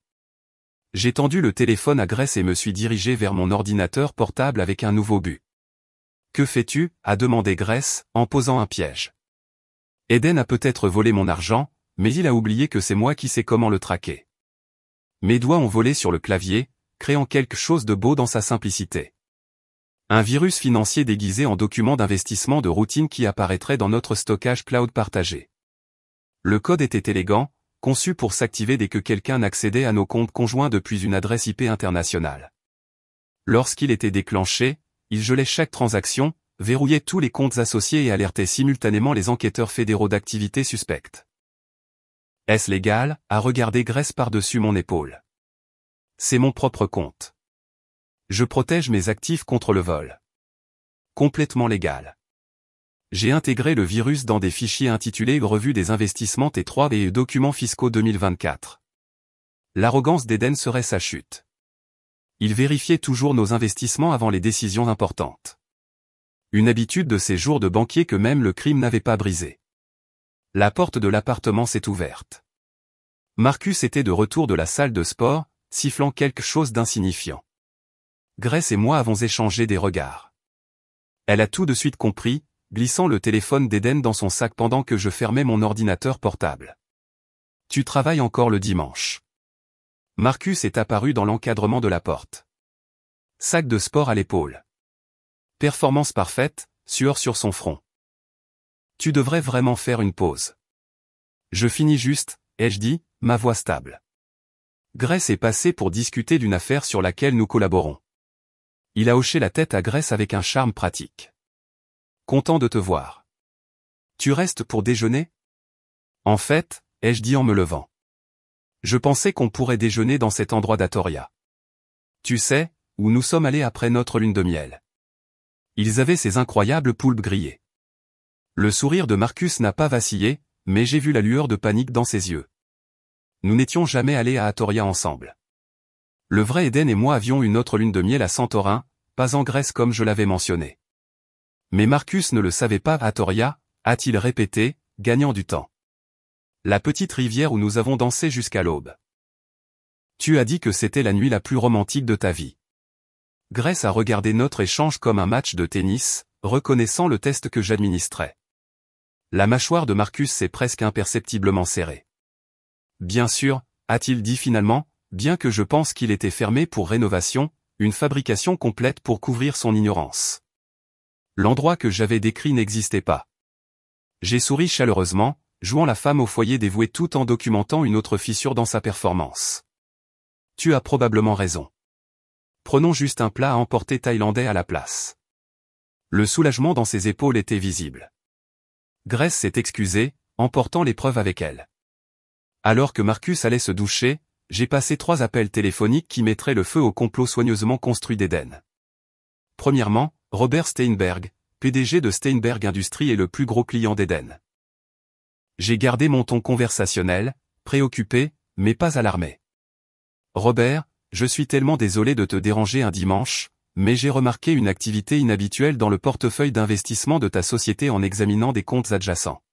J'ai tendu le téléphone à Grace et me suis dirigé vers mon ordinateur portable avec un nouveau but. « Que fais-tu » a demandé Grace, en posant un piège. Eden a peut-être volé mon argent, mais il a oublié que c'est moi qui sais comment le traquer. Mes doigts ont volé sur le clavier, créant quelque chose de beau dans sa simplicité. Un virus financier déguisé en document d'investissement de routine qui apparaîtrait dans notre stockage cloud partagé. Le code était élégant, conçu pour s'activer dès que quelqu'un accédait à nos comptes conjoints depuis une adresse IP internationale. Lorsqu'il était déclenché, il gelait chaque transaction, verrouillait tous les comptes associés et alertait simultanément les enquêteurs fédéraux d'activités suspectes. Est-ce légal, a regardé Grace par-dessus mon épaule. C'est mon propre compte. Je protège mes actifs contre le vol. Complètement légal. J'ai intégré le virus dans des fichiers intitulés Revue des investissements T3 et Documents fiscaux 2024. L'arrogance d'Eden serait sa chute. Il vérifiait toujours nos investissements avant les décisions importantes. Une habitude de ces jours de banquier que même le crime n'avait pas brisé. La porte de l'appartement s'est ouverte. Marcus était de retour de la salle de sport, sifflant quelque chose d'insignifiant. Grace et moi avons échangé des regards. Elle a tout de suite compris, glissant le téléphone d'Eden dans son sac pendant que je fermais mon ordinateur portable. « Tu travailles encore le dimanche. » Marcus est apparu dans l'encadrement de la porte. Sac de sport à l'épaule. Performance parfaite, sueur sur son front. « Tu devrais vraiment faire une pause. » Je finis juste, ai-je dit, ma voix stable. Grace est passé pour discuter d'une affaire sur laquelle nous collaborons. Il a hoché la tête à Grace avec un charme pratique. Content de te voir. Tu restes pour déjeuner? En fait, ai-je dit en me levant. Je pensais qu'on pourrait déjeuner dans cet endroit d'Atoria. Tu sais, où nous sommes allés après notre lune de miel. Ils avaient ces incroyables poulpes grillées. Le sourire de Marcus n'a pas vacillé, mais j'ai vu la lueur de panique dans ses yeux. Nous n'étions jamais allés à Atoria ensemble. Le vrai Eden et moi avions une autre lune de miel à Santorin, pas en Grèce comme je l'avais mentionné. Mais Marcus ne le savait pas. Atoria, a-t-il répété, gagnant du temps. La petite rivière où nous avons dansé jusqu'à l'aube. Tu as dit que c'était la nuit la plus romantique de ta vie. Grace a regardé notre échange comme un match de tennis, reconnaissant le test que j'administrais. La mâchoire de Marcus s'est presque imperceptiblement serrée. Bien sûr, a-t-il dit finalement, bien que je pense qu'il était fermé pour rénovation, une fabrication complète pour couvrir son ignorance. L'endroit que j'avais décrit n'existait pas. J'ai souri chaleureusement, jouant la femme au foyer dévouée tout en documentant une autre fissure dans sa performance. Tu as probablement raison. Prenons juste un plat à emporter thaïlandais à la place. Le soulagement dans ses épaules était visible. Grace s'est excusée, emportant l'épreuve avec elle. Alors que Marcus allait se doucher, j'ai passé 3 appels téléphoniques qui mettraient le feu au complot soigneusement construit d'Eden. Premièrement, Robert Steinberg, PDG de Steinberg Industries et le plus gros client d'Eden. J'ai gardé mon ton conversationnel, préoccupé, mais pas alarmé. Robert, je suis tellement désolé de te déranger un dimanche, mais j'ai remarqué une activité inhabituelle dans le portefeuille d'investissement de ta société en examinant des comptes adjacents.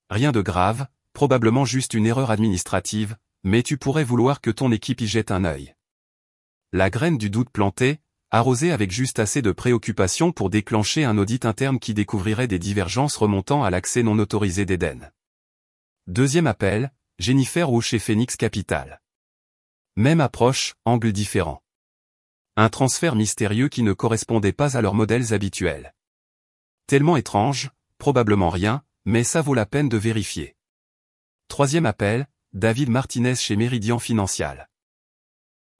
Rien de grave, probablement juste une erreur administrative, mais tu pourrais vouloir que ton équipe y jette un œil. La graine du doute plantée, arrosée avec juste assez de préoccupation pour déclencher un audit interne qui découvrirait des divergences remontant à l'accès non autorisé d'Eden. Deuxième appel, Jennifer Wu chez Phoenix Capital. Même approche, angle différent. Un transfert mystérieux qui ne correspondait pas à leurs modèles habituels. Tellement étrange, probablement rien, mais ça vaut la peine de vérifier. Troisième appel, David Martinez chez Meridian Financial.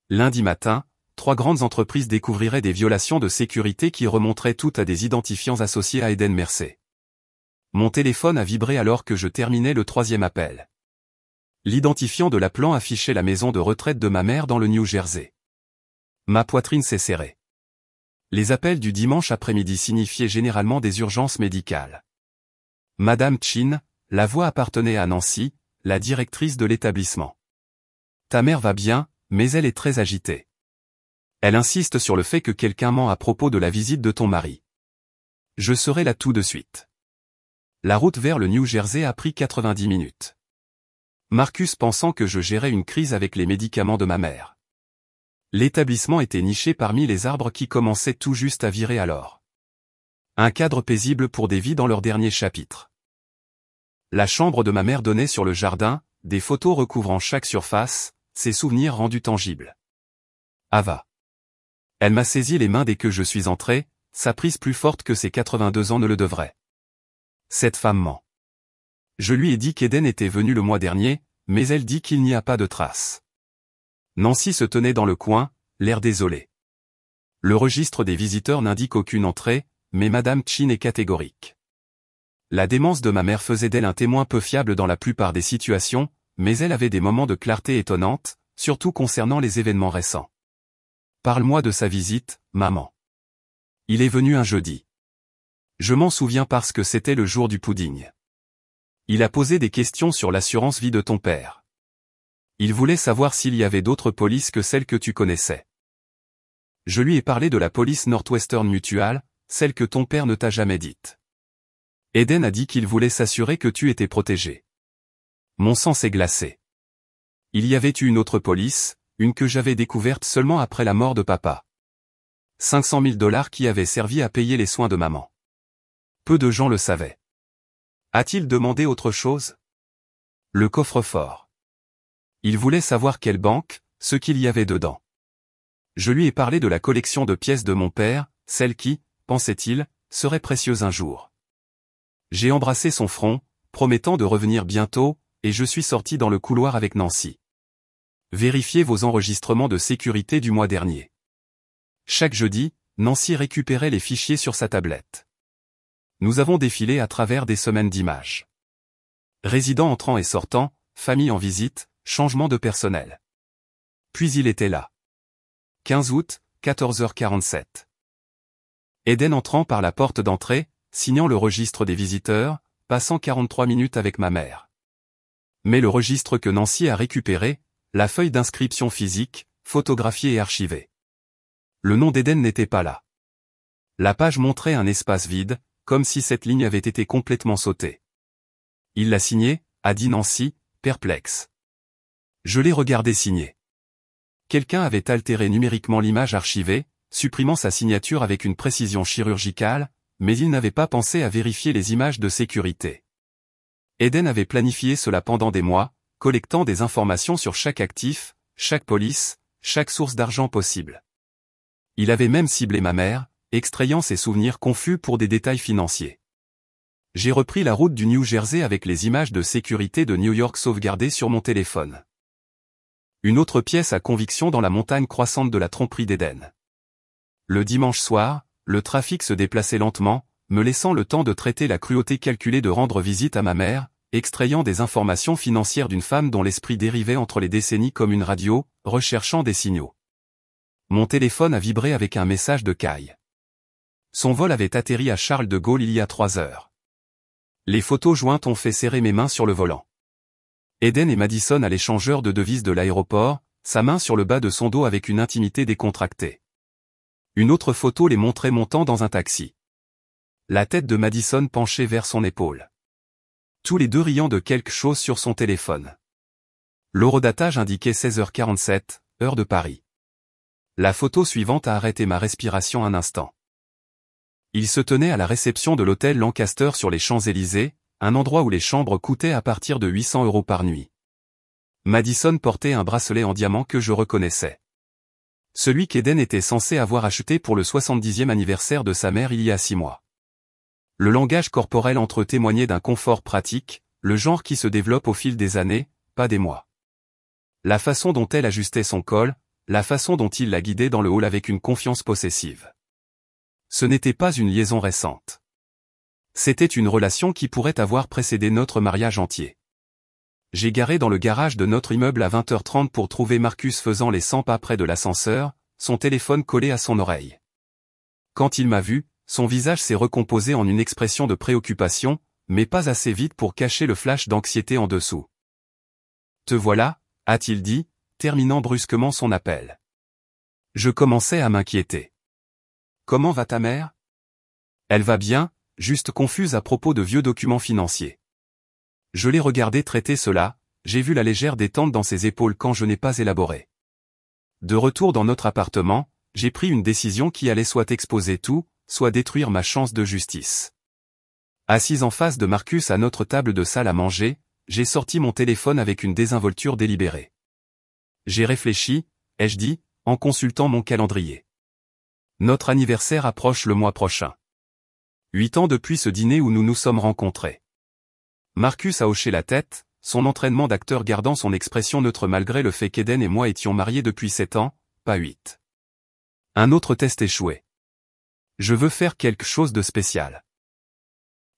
Lundi matin, 3 grandes entreprises découvriraient des violations de sécurité qui remonteraient toutes à des identifiants associés à Eden Mercer. Mon téléphone a vibré alors que je terminais le 3e appel. L'identifiant de l'appelant affichait la maison de retraite de ma mère dans le New Jersey. Ma poitrine s'est serrée. Les appels du dimanche après-midi signifiaient généralement des urgences médicales. Madame Chin, la voix appartenait à Nancy, la directrice de l'établissement. Ta mère va bien, mais elle est très agitée. Elle insiste sur le fait que quelqu'un ment à propos de la visite de ton mari. Je serai là tout de suite. La route vers le New Jersey a pris 90 minutes. Marcus pensant que je gérais une crise avec les médicaments de ma mère. L'établissement était niché parmi les arbres qui commençaient tout juste à virer alors. Un cadre paisible pour des vies dans leur dernier chapitre. La chambre de ma mère donnait sur le jardin, des photos recouvrant chaque surface, ses souvenirs rendus tangibles. Ava. Elle m'a saisi les mains dès que je suis entré, sa prise plus forte que ses 82 ans ne le devrait. Cette femme ment. Je lui ai dit qu'Eden était venu le mois dernier, mais elle dit qu'il n'y a pas de traces. Nancy se tenait dans le coin, l'air désolé. Le registre des visiteurs n'indique aucune entrée, mais Madame Chin est catégorique. La démence de ma mère faisait d'elle un témoin peu fiable dans la plupart des situations, mais elle avait des moments de clarté étonnante, surtout concernant les événements récents. Parle-moi de sa visite, maman. Il est venu un jeudi. Je m'en souviens parce que c'était le jour du pudding. Il a posé des questions sur l'assurance vie de ton père. Il voulait savoir s'il y avait d'autres polices que celles que tu connaissais. Je lui ai parlé de la police Northwestern Mutual, celle que ton père ne t'a jamais dite. Eden a dit qu'il voulait s'assurer que tu étais protégé. Mon sang s'est glacé. Il y avait eu une autre police, une que j'avais découverte seulement après la mort de papa. 500 000 $ qui avaient servi à payer les soins de maman. Peu de gens le savaient. A-t-il demandé autre chose? Le coffre-fort. Il voulait savoir quelle banque, ce qu'il y avait dedans. Je lui ai parlé de la collection de pièces de mon père, celle qui, pensait-il, serait précieuse un jour. J'ai embrassé son front, promettant de revenir bientôt, et je suis sorti dans le couloir avec Nancy. Vérifiez vos enregistrements de sécurité du mois dernier. Chaque jeudi, Nancy récupérait les fichiers sur sa tablette. Nous avons défilé à travers des semaines d'images. Résidents entrant et sortant, famille en visite, changement de personnel. Puis il était là. 15 août, 14h47. Eden entrant par la porte d'entrée, signant le registre des visiteurs, passant 43 minutes avec ma mère. Mais le registre que Nancy a récupéré, la feuille d'inscription physique, photographiée et archivée. Le nom d'Eden n'était pas là. La page montrait un espace vide, comme si cette ligne avait été complètement sautée. Il l'a signé, a dit Nancy, perplexe. Je l'ai regardé signer. Quelqu'un avait altéré numériquement l'image archivée, supprimant sa signature avec une précision chirurgicale, mais il n'avait pas pensé à vérifier les images de sécurité. Eden avait planifié cela pendant des mois, collectant des informations sur chaque actif, chaque police, chaque source d'argent possible. Il avait même ciblé ma mère, extrayant ses souvenirs confus pour des détails financiers. J'ai repris la route du New Jersey avec les images de sécurité de New York sauvegardées sur mon téléphone. Une autre pièce à conviction dans la montagne croissante de la tromperie d'Eden. Le dimanche soir, le trafic se déplaçait lentement, me laissant le temps de traiter la cruauté calculée de rendre visite à ma mère, extrayant des informations financières d'une femme dont l'esprit dérivait entre les décennies comme une radio, recherchant des signaux. Mon téléphone a vibré avec un message de Kai. Son vol avait atterri à Charles de Gaulle il y a 3 heures. Les photos jointes ont fait serrer mes mains sur le volant. Eden et Madison à l'échangeur de devises de l'aéroport, sa main sur le bas de son dos avec une intimité décontractée. Une autre photo les montrait montant dans un taxi. La tête de Madison penchée vers son épaule. Tous les deux riant de quelque chose sur son téléphone. L'horodatage indiquait 16h47, heure de Paris. La photo suivante a arrêté ma respiration un instant. Il se tenait à la réception de l'hôtel Lancaster sur les Champs-Élysées, un endroit où les chambres coûtaient à partir de 800 € par nuit. Madison portait un bracelet en diamant que je reconnaissais. Celui qu'Eden était censé avoir acheté pour le 70e anniversaire de sa mère il y a 6 mois. Le langage corporel entre eux témoignait d'un confort pratique, le genre qui se développe au fil des années, pas des mois. La façon dont elle ajustait son col, la façon dont il la guidait dans le hall avec une confiance possessive. Ce n'était pas une liaison récente. C'était une relation qui pourrait avoir précédé notre mariage entier. J'ai garé dans le garage de notre immeuble à 20h30 pour trouver Marcus faisant les 100 pas près de l'ascenseur, son téléphone collé à son oreille. Quand il m'a vu, son visage s'est recomposé en une expression de préoccupation, mais pas assez vite pour cacher le flash d'anxiété en dessous. « Te voilà », a-t-il dit, terminant brusquement son appel. Je commençais à m'inquiéter. « Comment va ta mère ? » Elle va bien, juste confuse à propos de vieux documents financiers. Je l'ai regardé traiter cela, j'ai vu la légère détente dans ses épaules quand je n'ai pas élaboré. De retour dans notre appartement, j'ai pris une décision qui allait soit exposer tout, soit détruire ma chance de justice. Assise en face de Marcus à notre table de salle à manger, j'ai sorti mon téléphone avec une désinvolture délibérée. J'ai réfléchi, ai-je dit, en consultant mon calendrier. Notre anniversaire approche le mois prochain. 8 ans depuis ce dîner où nous nous sommes rencontrés. Marcus a hoché la tête, son entraînement d'acteur gardant son expression neutre malgré le fait qu'Eden et moi étions mariés depuis 7 ans, pas 8. Un autre test échoué. Je veux faire quelque chose de spécial.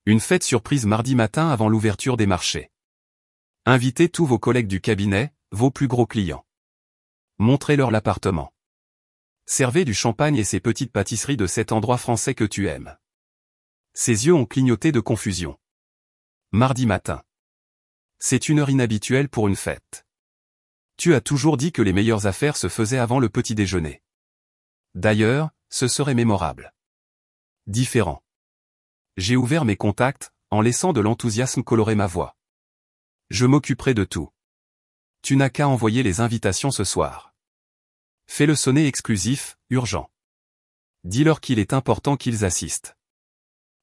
Une fête surprise mardi matin avant l'ouverture des marchés. Invitez tous vos collègues du cabinet, vos plus gros clients. Montrez-leur l'appartement. Servez du champagne et ces petites pâtisseries de cet endroit français que tu aimes. Ses yeux ont clignoté de confusion. Mardi matin. C'est une heure inhabituelle pour une fête. Tu as toujours dit que les meilleures affaires se faisaient avant le petit déjeuner. D'ailleurs, ce serait mémorable. Différent. J'ai ouvert mes contacts, en laissant de l'enthousiasme colorer ma voix. Je m'occuperai de tout. Tu n'as qu'à envoyer les invitations ce soir. Fais-le sonner exclusif, urgent. Dis-leur qu'il est important qu'ils assistent.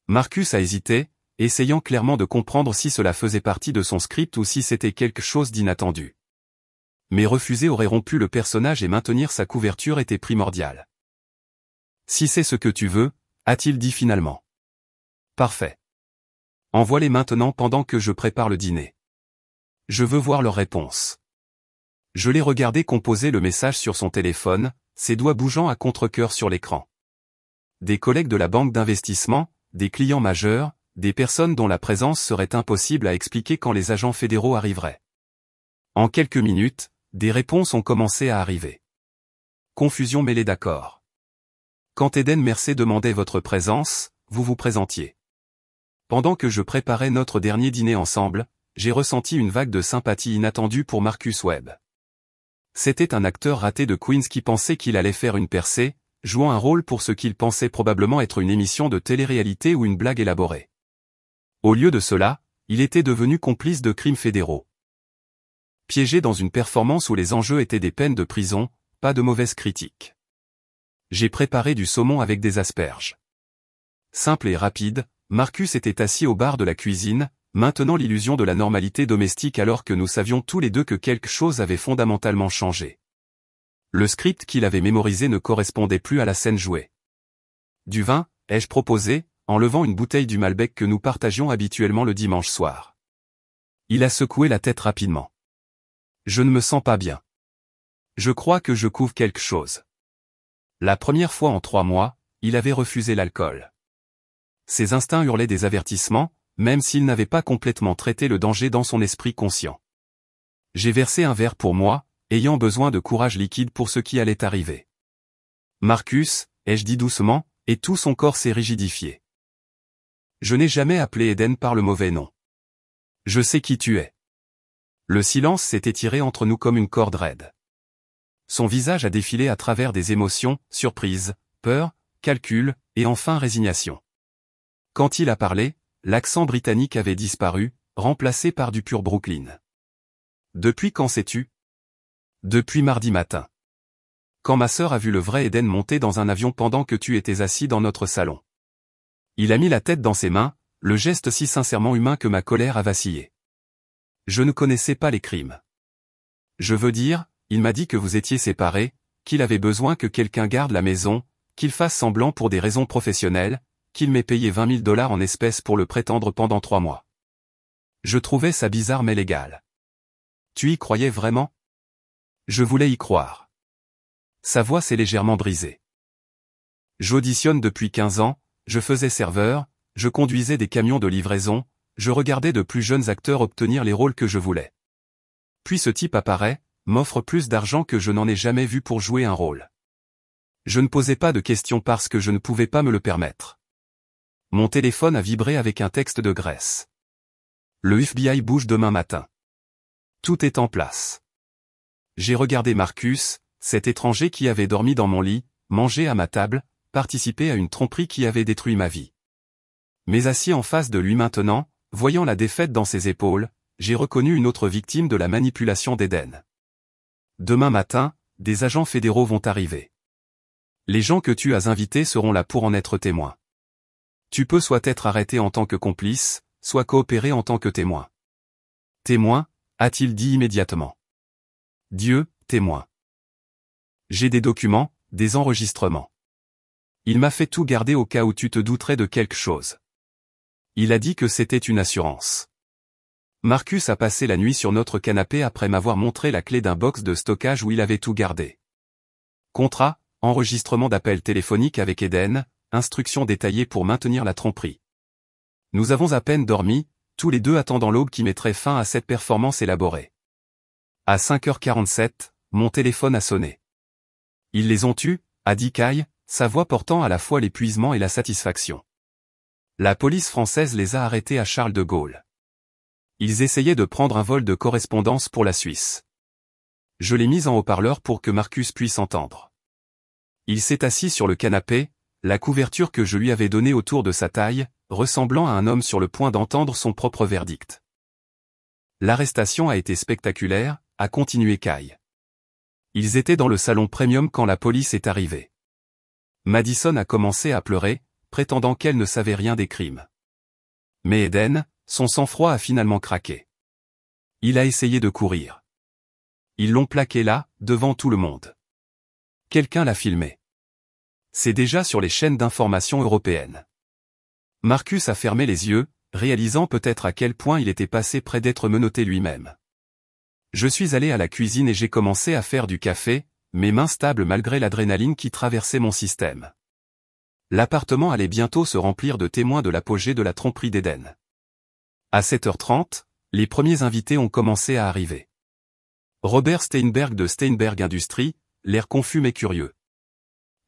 Marcus a hésité, essayant clairement de comprendre si cela faisait partie de son script ou si c'était quelque chose d'inattendu. Mais refuser aurait rompu le personnage et maintenir sa couverture était primordial. Si c'est ce que tu veux, a-t-il dit finalement. Parfait. Envoie-les maintenant pendant que je prépare le dîner. Je veux voir leur réponse. Je l'ai regardé composer le message sur son téléphone, ses doigts bougeant à contre-cœur sur l'écran. Des collègues de la banque d'investissement, des clients majeurs, des personnes dont la présence serait impossible à expliquer quand les agents fédéraux arriveraient. En quelques minutes, des réponses ont commencé à arriver. Confusion mêlée d'accords. Quand Eden Mercé demandait votre présence, vous vous présentiez. Pendant que je préparais notre dernier dîner ensemble, j'ai ressenti une vague de sympathie inattendue pour Marcus Webb. C'était un acteur raté de Queens qui pensait qu'il allait faire une percée, jouant un rôle pour ce qu'il pensait probablement être une émission de télé-réalité ou une blague élaborée. Au lieu de cela, il était devenu complice de crimes fédéraux. Piégé dans une performance où les enjeux étaient des peines de prison, pas de mauvaises critiques. J'ai préparé du saumon avec des asperges. Simple et rapide, Marcus était assis au bar de la cuisine, maintenant l'illusion de la normalité domestique alors que nous savions tous les deux que quelque chose avait fondamentalement changé. Le script qu'il avait mémorisé ne correspondait plus à la scène jouée. Du vin, ai-je proposé, en levant une bouteille du Malbec que nous partagions habituellement le dimanche soir. Il a secoué la tête rapidement. Je ne me sens pas bien. Je crois que je couvre quelque chose. La première fois en 3 mois, il avait refusé l'alcool. Ses instincts hurlaient des avertissements, même s'il n'avait pas complètement traité le danger dans son esprit conscient. J'ai versé un verre pour moi, ayant besoin de courage liquide pour ce qui allait arriver. Marcus, ai-je dit doucement, et tout son corps s'est rigidifié. Je n'ai jamais appelé Eden par le mauvais nom. Je sais qui tu es. Le silence s'est étiré entre nous comme une corde raide. Son visage a défilé à travers des émotions, surprise, peur, calcul, et enfin résignation. Quand il a parlé, l'accent britannique avait disparu, remplacé par du pur Brooklyn. Depuis quand sais-tu? Depuis mardi matin. Quand ma sœur a vu le vrai Eden monter dans un avion pendant que tu étais assis dans notre salon. Il a mis la tête dans ses mains, le geste si sincèrement humain que ma colère a vacillé. Je ne connaissais pas les crimes. Je veux dire, il m'a dit que vous étiez séparés, qu'il avait besoin que quelqu'un garde la maison, qu'il fasse semblant pour des raisons professionnelles, qu'il m'ait payé 20 000 $ en espèces pour le prétendre pendant 3 mois. Je trouvais ça bizarre mais légal. Tu y croyais vraiment? Je voulais y croire. Sa voix s'est légèrement brisée. J'auditionne depuis 15 ans, je faisais serveur, je conduisais des camions de livraison, je regardais de plus jeunes acteurs obtenir les rôles que je voulais. Puis ce type apparaît, m'offre plus d'argent que je n'en ai jamais vu pour jouer un rôle. Je ne posais pas de questions parce que je ne pouvais pas me le permettre. Mon téléphone a vibré avec un texte de Grèce. Le FBI bouge demain matin. Tout est en place. J'ai regardé Marcus, cet étranger qui avait dormi dans mon lit, mangé à ma table, participé à une tromperie qui avait détruit ma vie. Mais assis en face de lui maintenant, voyant la défaite dans ses épaules, j'ai reconnu une autre victime de la manipulation d'Eden. Demain matin, des agents fédéraux vont arriver. Les gens que tu as invités seront là pour en être témoins. Tu peux soit être arrêté en tant que complice, soit coopérer en tant que témoin. Témoin, a-t-il dit immédiatement. Dieu, témoin. J'ai des documents, des enregistrements. Il m'a fait tout garder au cas où tu te douterais de quelque chose. Il a dit que c'était une assurance. Marcus a passé la nuit sur notre canapé après m'avoir montré la clé d'un box de stockage où il avait tout gardé. Contrat, enregistrement d'appel téléphonique avec Eden, instructions détaillées pour maintenir la tromperie. Nous avons à peine dormi, tous les deux attendant l'aube qui mettrait fin à cette performance élaborée. À 5h47, mon téléphone a sonné. Ils les ont eus, a dit Kai, sa voix portant à la fois l'épuisement et la satisfaction. La police française les a arrêtés à Charles de Gaulle. Ils essayaient de prendre un vol de correspondance pour la Suisse. Je l'ai mis en haut-parleur pour que Marcus puisse entendre. Il s'est assis sur le canapé, la couverture que je lui avais donnée autour de sa taille, ressemblant à un homme sur le point d'entendre son propre verdict. L'arrestation a été spectaculaire, a continué Kai. Ils étaient dans le salon premium quand la police est arrivée. Madison a commencé à pleurer, prétendant qu'elle ne savait rien des crimes. Mais Eden, son sang-froid a finalement craqué. Il a essayé de courir. Ils l'ont plaqué là, devant tout le monde. Quelqu'un l'a filmé. C'est déjà sur les chaînes d'information européennes. Marcus a fermé les yeux, réalisant peut-être à quel point il était passé près d'être menotté lui-même. Je suis allé à la cuisine et j'ai commencé à faire du café, mes mains stables malgré l'adrénaline qui traversait mon système. L'appartement allait bientôt se remplir de témoins de l'apogée de la tromperie d'Eden. À 7h30, les premiers invités ont commencé à arriver. Robert Steinberg de Steinberg Industries, l'air confus mais curieux.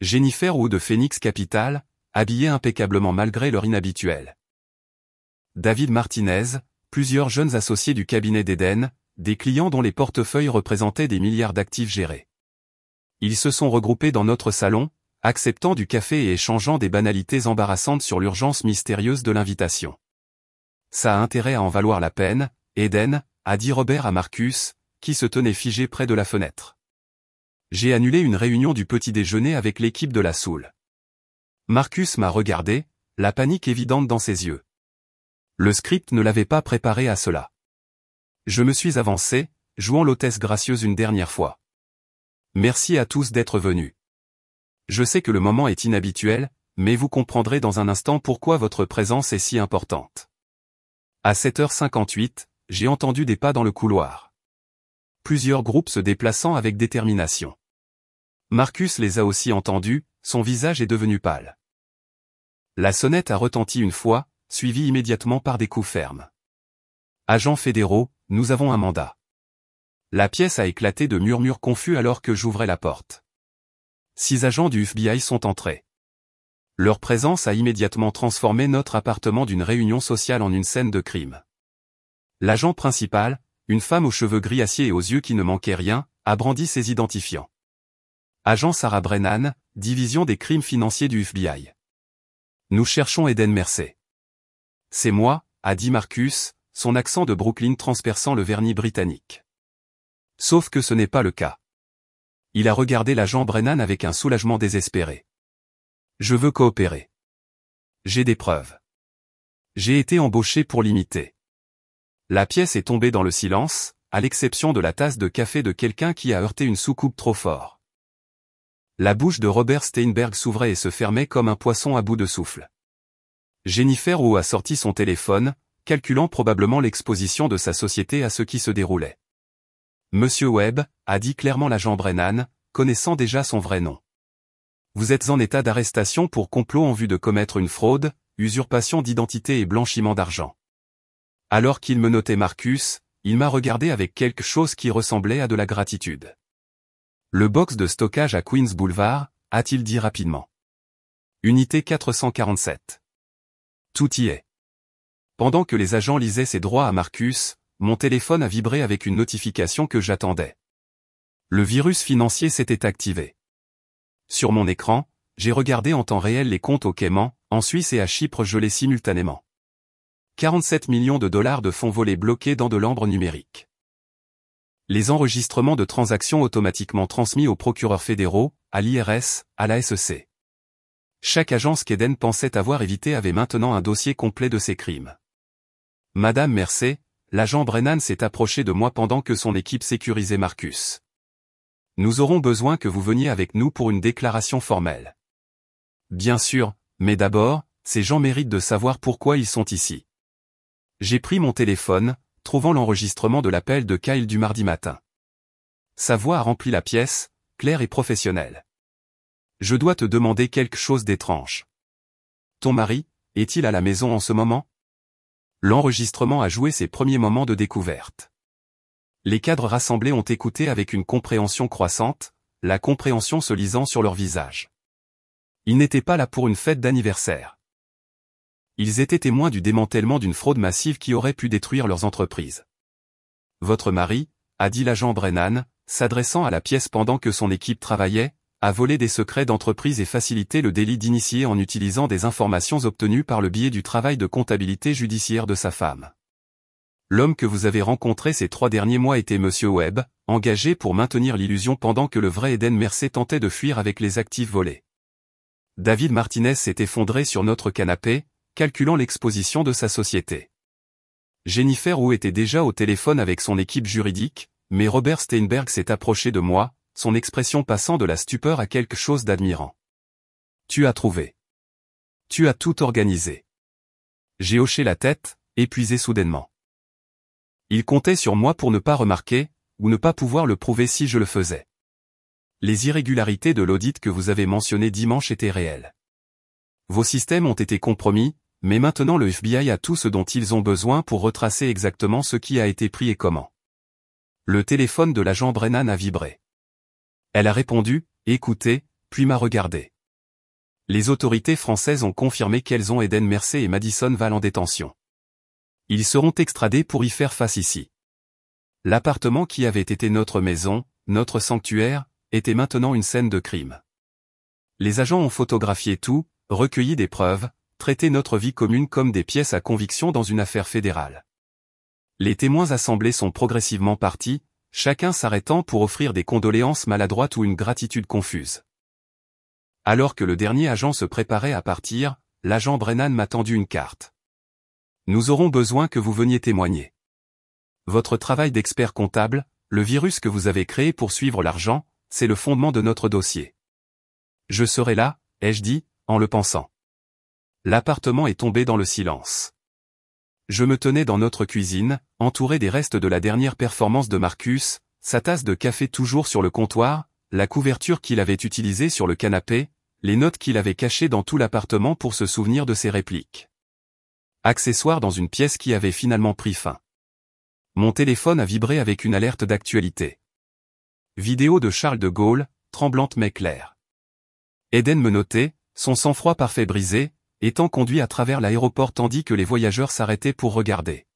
Jennifer Wu de Phoenix Capital, habillée impeccablement malgré leur inhabituel. David Martinez, plusieurs jeunes associés du cabinet d'Eden, des clients dont les portefeuilles représentaient des milliards d'actifs gérés. Ils se sont regroupés dans notre salon, acceptant du café et échangeant des banalités embarrassantes sur l'urgence mystérieuse de l'invitation. Ça a intérêt à en valoir la peine, Eden, a dit Robert à Marcus, qui se tenait figé près de la fenêtre. J'ai annulé une réunion du petit déjeuner avec l'équipe de la Soul. Marcus m'a regardé, la panique évidente dans ses yeux. Le script ne l'avait pas préparé à cela. Je me suis avancé, jouant l'hôtesse gracieuse une dernière fois. Merci à tous d'être venus. Je sais que le moment est inhabituel, mais vous comprendrez dans un instant pourquoi votre présence est si importante. À 7h58, j'ai entendu des pas dans le couloir. Plusieurs groupes se déplaçant avec détermination. Marcus les a aussi entendus, son visage est devenu pâle. La sonnette a retenti une fois, suivie immédiatement par des coups fermes. Agents fédéraux, nous avons un mandat. La pièce a éclaté de murmures confus alors que j'ouvrais la porte. 6 agents du FBI sont entrés. Leur présence a immédiatement transformé notre appartement d'une réunion sociale en une scène de crime. L'agent principal, une femme aux cheveux gris acier et aux yeux qui ne manquaient rien, a brandi ses identifiants. Agent Sarah Brennan, division des crimes financiers du FBI. Nous cherchons Eden Mercé. C'est moi, a dit Marcus, son accent de Brooklyn transperçant le vernis britannique. Sauf que ce n'est pas le cas. Il a regardé l'agent Brennan avec un soulagement désespéré. Je veux coopérer. J'ai des preuves. J'ai été embauché pour l'imiter. La pièce est tombée dans le silence, à l'exception de la tasse de café de quelqu'un qui a heurté une soucoupe trop fort. La bouche de Robert Steinberg s'ouvrait et se fermait comme un poisson à bout de souffle. Jennifer Wu a sorti son téléphone, calculant probablement l'exposition de sa société à ce qui se déroulait. Monsieur Webb, a dit clairement l'agent Brennan, connaissant déjà son vrai nom. Vous êtes en état d'arrestation pour complot en vue de commettre une fraude, usurpation d'identité et blanchiment d'argent. Alors qu'il me notait Marcus, il m'a regardé avec quelque chose qui ressemblait à de la gratitude. Le box de stockage à Queens Boulevard, a-t-il dit rapidement. Unité 447. Tout y est. Pendant que les agents lisaient ses droits à Marcus, mon téléphone a vibré avec une notification que j'attendais. Le virus financier s'était activé. Sur mon écran, j'ai regardé en temps réel les comptes au Cayman, en Suisse et à Chypre gelés simultanément. 47 millions de dollars de fonds volés bloqués dans de l'ambre numérique. Les enregistrements de transactions automatiquement transmis aux procureurs fédéraux, à l'IRS, à la SEC. Chaque agence qu'Eden pensait avoir évité avait maintenant un dossier complet de ces crimes. Madame Mercé, l'agent Brennan s'est approché de moi pendant que son équipe sécurisait Marcus. Nous aurons besoin que vous veniez avec nous pour une déclaration formelle. Bien sûr, mais d'abord, ces gens méritent de savoir pourquoi ils sont ici. J'ai pris mon téléphone, trouvant l'enregistrement de l'appel de Kyle du mardi matin. Sa voix a rempli la pièce, claire et professionnelle. Je dois te demander quelque chose d'étrange. Ton mari, est-il à la maison en ce moment? L'enregistrement a joué ses premiers moments de découverte. Les cadres rassemblés ont écouté avec une compréhension croissante, la compréhension se lisant sur leur visage. Ils n'étaient pas là pour une fête d'anniversaire. Ils étaient témoins du démantèlement d'une fraude massive qui aurait pu détruire leurs entreprises. Votre mari, a dit l'agent Brennan, s'adressant à la pièce pendant que son équipe travaillait, a volé des secrets d'entreprise et facilité le délit d'initié en utilisant des informations obtenues par le biais du travail de comptabilité judiciaire de sa femme. L'homme que vous avez rencontré ces 3 derniers mois était Monsieur Webb, engagé pour maintenir l'illusion pendant que le vrai Eden Mercé tentait de fuir avec les actifs volés. David Martinez s'est effondré sur notre canapé, calculant l'exposition de sa société. Jennifer Wu était déjà au téléphone avec son équipe juridique, mais Robert Steinberg s'est approché de moi, son expression passant de la stupeur à quelque chose d'admirant. Tu as trouvé. Tu as tout organisé. J'ai hoché la tête, épuisé soudainement. Il comptait sur moi pour ne pas remarquer, ou ne pas pouvoir le prouver si je le faisais. Les irrégularités de l'audit que vous avez mentionné dimanche étaient réelles. Vos systèmes ont été compromis, mais maintenant le FBI a tout ce dont ils ont besoin pour retracer exactement ce qui a été pris et comment. Le téléphone de l'agent Brennan a vibré. Elle a répondu, écoutez, puis m'a regardé. Les autorités françaises ont confirmé qu'elles ont Eden Mercé et Madison Val en détention. Ils seront extradés pour y faire face ici. L'appartement qui avait été notre maison, notre sanctuaire, était maintenant une scène de crime. Les agents ont photographié tout, recueilli des preuves, traité notre vie commune comme des pièces à conviction dans une affaire fédérale. Les témoins assemblés sont progressivement partis, chacun s'arrêtant pour offrir des condoléances maladroites ou une gratitude confuse. Alors que le dernier agent se préparait à partir, l'agent Brennan m'a tendu une carte. Nous aurons besoin que vous veniez témoigner. Votre travail d'expert comptable, le virus que vous avez créé pour suivre l'argent, c'est le fondement de notre dossier. Je serai là, ai-je dit, en le pensant. L'appartement est tombé dans le silence. Je me tenais dans notre cuisine, entouré des restes de la dernière performance de Marcus, sa tasse de café toujours sur le comptoir, la couverture qu'il avait utilisée sur le canapé, les notes qu'il avait cachées dans tout l'appartement pour se souvenir de ses répliques. Accessoire dans une pièce qui avait finalement pris fin. Mon téléphone a vibré avec une alerte d'actualité. Vidéo de Charles de Gaulle, tremblante mais claire. Eden me notait, son sang-froid parfait brisé, étant conduit à travers l'aéroport tandis que les voyageurs s'arrêtaient pour regarder.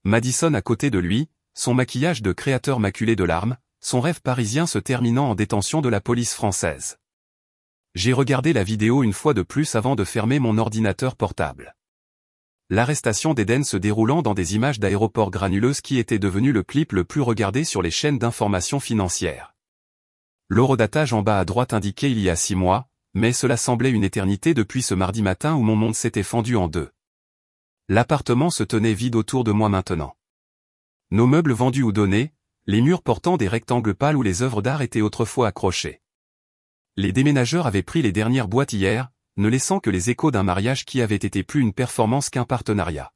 Madison à côté de lui, son maquillage de créateur maculé de larmes, son rêve parisien se terminant en détention de la police française. J'ai regardé la vidéo une fois de plus avant de fermer mon ordinateur portable. L'arrestation d'Eden se déroulant dans des images d'aéroports granuleuses qui était devenu le clip le plus regardé sur les chaînes d'information financière. L'horodatage en bas à droite indiquait il y a 6 mois, mais cela semblait une éternité depuis ce mardi matin où mon monde s'était fendu en deux. L'appartement se tenait vide autour de moi maintenant. Nos meubles vendus ou donnés, les murs portant des rectangles pâles où les œuvres d'art étaient autrefois accrochées. Les déménageurs avaient pris les dernières boîtes hier, ne laissant que les échos d'un mariage qui avait été plus une performance qu'un partenariat.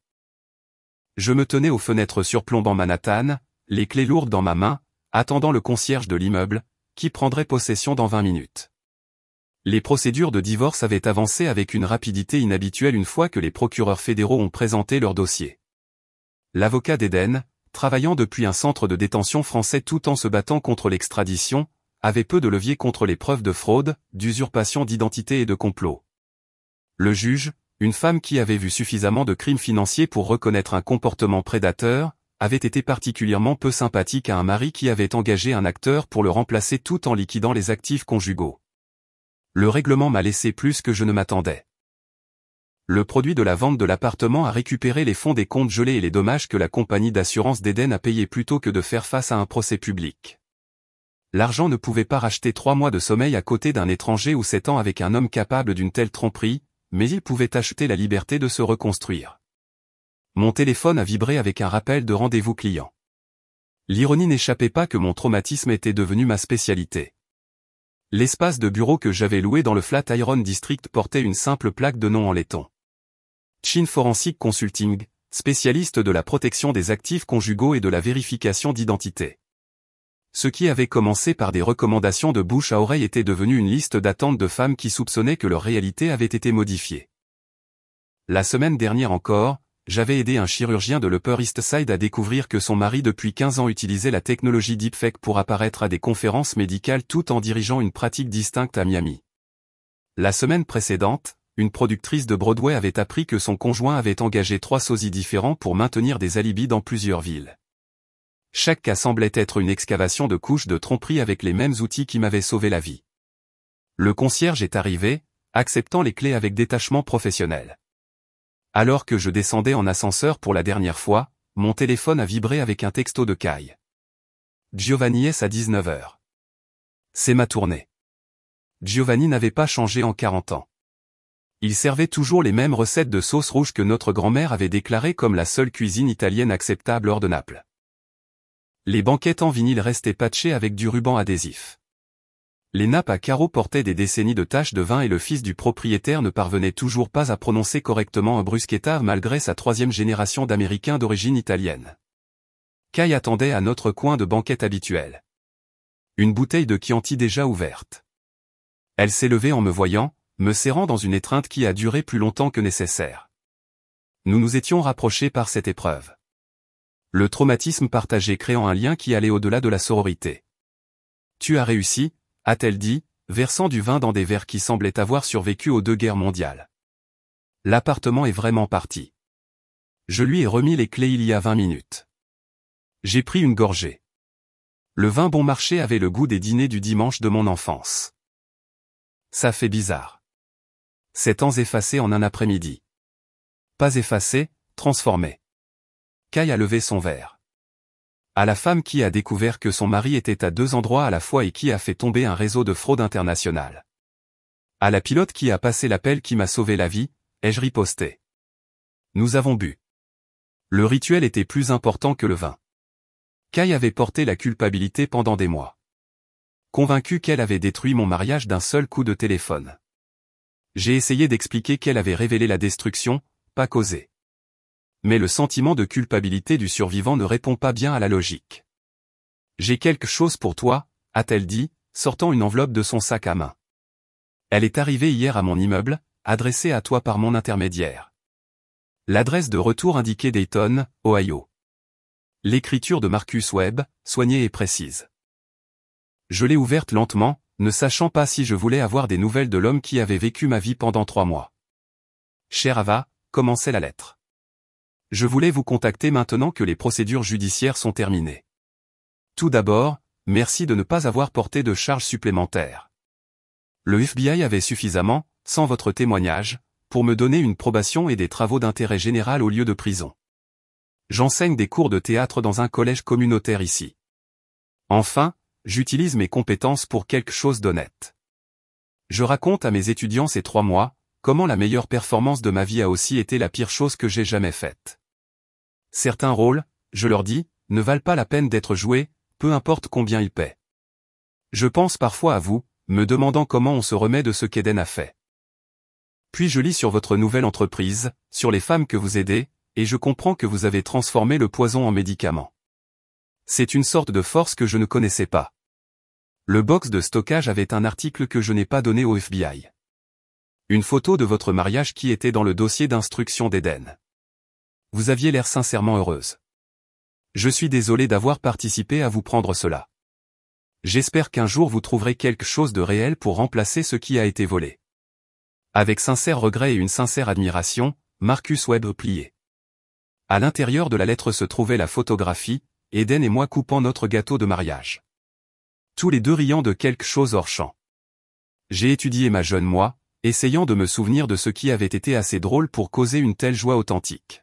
Je me tenais aux fenêtres surplombant Manhattan, les clés lourdes dans ma main, attendant le concierge de l'immeuble, qui prendrait possession dans 20 minutes. Les procédures de divorce avaient avancé avec une rapidité inhabituelle une fois que les procureurs fédéraux ont présenté leur dossier. L'avocat d'Eden, travaillant depuis un centre de détention français tout en se battant contre l'extradition, avait peu de levier contre les preuves de fraude, d'usurpation d'identité et de complot. Le juge, une femme qui avait vu suffisamment de crimes financiers pour reconnaître un comportement prédateur, avait été particulièrement peu sympathique à un mari qui avait engagé un acteur pour le remplacer tout en liquidant les actifs conjugaux. Le règlement m'a laissé plus que je ne m'attendais. Le produit de la vente de l'appartement a récupéré les fonds des comptes gelés et les dommages que la compagnie d'assurance d'Eden a payés plutôt que de faire face à un procès public. L'argent ne pouvait pas racheter 3 mois de sommeil à côté d'un étranger ou 7 ans avec un homme capable d'une telle tromperie, mais il pouvait acheter la liberté de se reconstruire. Mon téléphone a vibré avec un rappel de rendez-vous client. L'ironie n'échappait pas que mon traumatisme était devenu ma spécialité. L'espace de bureau que j'avais loué dans le Flatiron District portait une simple plaque de nom en laiton. Chin Forensic Consulting, spécialiste de la protection des actifs conjugaux et de la vérification d'identité. Ce qui avait commencé par des recommandations de bouche à oreille était devenu une liste d'attente de femmes qui soupçonnaient que leur réalité avait été modifiée. La semaine dernière encore, j'avais aidé un chirurgien de l'Upper East Side à découvrir que son mari depuis 15 ans utilisait la technologie deepfake pour apparaître à des conférences médicales tout en dirigeant une pratique distincte à Miami. La semaine précédente, une productrice de Broadway avait appris que son conjoint avait engagé 3 sosies différents pour maintenir des alibis dans plusieurs villes. Chaque cas semblait être une excavation de couches de tromperie avec les mêmes outils qui m'avaient sauvé la vie. Le concierge est arrivé, acceptant les clés avec détachement professionnel. Alors que je descendais en ascenseur pour la dernière fois, mon téléphone a vibré avec un texto de Kai. Giovanni est à 19h. C'est ma tournée. Giovanni n'avait pas changé en 40 ans. Il servait toujours les mêmes recettes de sauce rouge que notre grand-mère avait déclarées comme la seule cuisine italienne acceptable hors de Naples. Les banquettes en vinyle restaient patchées avec du ruban adhésif. Les nappes à carreaux portaient des décennies de taches de vin et le fils du propriétaire ne parvenait toujours pas à prononcer correctement un bruschetta malgré sa 3e génération d'Américains d'origine italienne. Kai attendait à notre coin de banquette habituel. Une bouteille de Chianti déjà ouverte. Elle s'est levée en me voyant, me serrant dans une étreinte qui a duré plus longtemps que nécessaire. Nous nous étions rapprochés par cette épreuve. Le traumatisme partagé créant un lien qui allait au-delà de la sororité. Tu as réussi, a-t-elle dit, versant du vin dans des verres qui semblaient avoir survécu aux 2 guerres mondiales. L'appartement est vraiment parti. Je lui ai remis les clés il y a 20 minutes. J'ai pris une gorgée. Le vin bon marché avait le goût des dîners du dimanche de mon enfance. Ça fait bizarre. 7 ans effacés en un après-midi. Pas effacés, transformés. Kai a levé son verre. À la femme qui a découvert que son mari était à 2 endroits à la fois et qui a fait tomber un réseau de fraude internationale. À la pilote qui a passé l'appel qui m'a sauvé la vie, ai-je riposté. Nous avons bu. Le rituel était plus important que le vin. Kai avait porté la culpabilité pendant des mois. Convaincu qu'elle avait détruit mon mariage d'un seul coup de téléphone. J'ai essayé d'expliquer qu'elle avait révélé la destruction, pas causé. Mais le sentiment de culpabilité du survivant ne répond pas bien à la logique. J'ai quelque chose pour toi, a-t-elle dit, sortant une enveloppe de son sac à main. Elle est arrivée hier à mon immeuble, adressée à toi par mon intermédiaire. L'adresse de retour indiquait Dayton, Ohio. L'écriture de Marcus Webb, soignée et précise. Je l'ai ouverte lentement, ne sachant pas si je voulais avoir des nouvelles de l'homme qui avait vécu ma vie pendant 3 mois. Cher Ava, commençait la lettre. Je voulais vous contacter maintenant que les procédures judiciaires sont terminées. Tout d'abord, merci de ne pas avoir porté de charges supplémentaires. Le FBI avait suffisamment, sans votre témoignage, pour me donner une probation et des travaux d'intérêt général au lieu de prison. J'enseigne des cours de théâtre dans un collège communautaire ici. Enfin, j'utilise mes compétences pour quelque chose d'honnête. Je raconte à mes étudiants ces 3 mois, comment la meilleure performance de ma vie a aussi été la pire chose que j'ai jamais faite. Certains rôles, je leur dis, ne valent pas la peine d'être joués, peu importe combien ils paient. Je pense parfois à vous, me demandant comment on se remet de ce qu'Eden a fait. Puis je lis sur votre nouvelle entreprise, sur les femmes que vous aidez, et je comprends que vous avez transformé le poison en médicament. C'est une sorte de force que je ne connaissais pas. Le box de stockage avait un article que je n'ai pas donné au FBI. Une photo de votre mariage qui était dans le dossier d'instruction d'Eden. Vous aviez l'air sincèrement heureuse. Je suis désolé d'avoir participé à vous prendre cela. J'espère qu'un jour vous trouverez quelque chose de réel pour remplacer ce qui a été volé. Avec sincère regret et une sincère admiration, Marcus Webb plié. À l'intérieur de la lettre se trouvait la photographie, Eden et moi coupant notre gâteau de mariage. Tous les deux riant de quelque chose hors champ. J'ai étudié ma jeune moi, essayant de me souvenir de ce qui avait été assez drôle pour causer une telle joie authentique.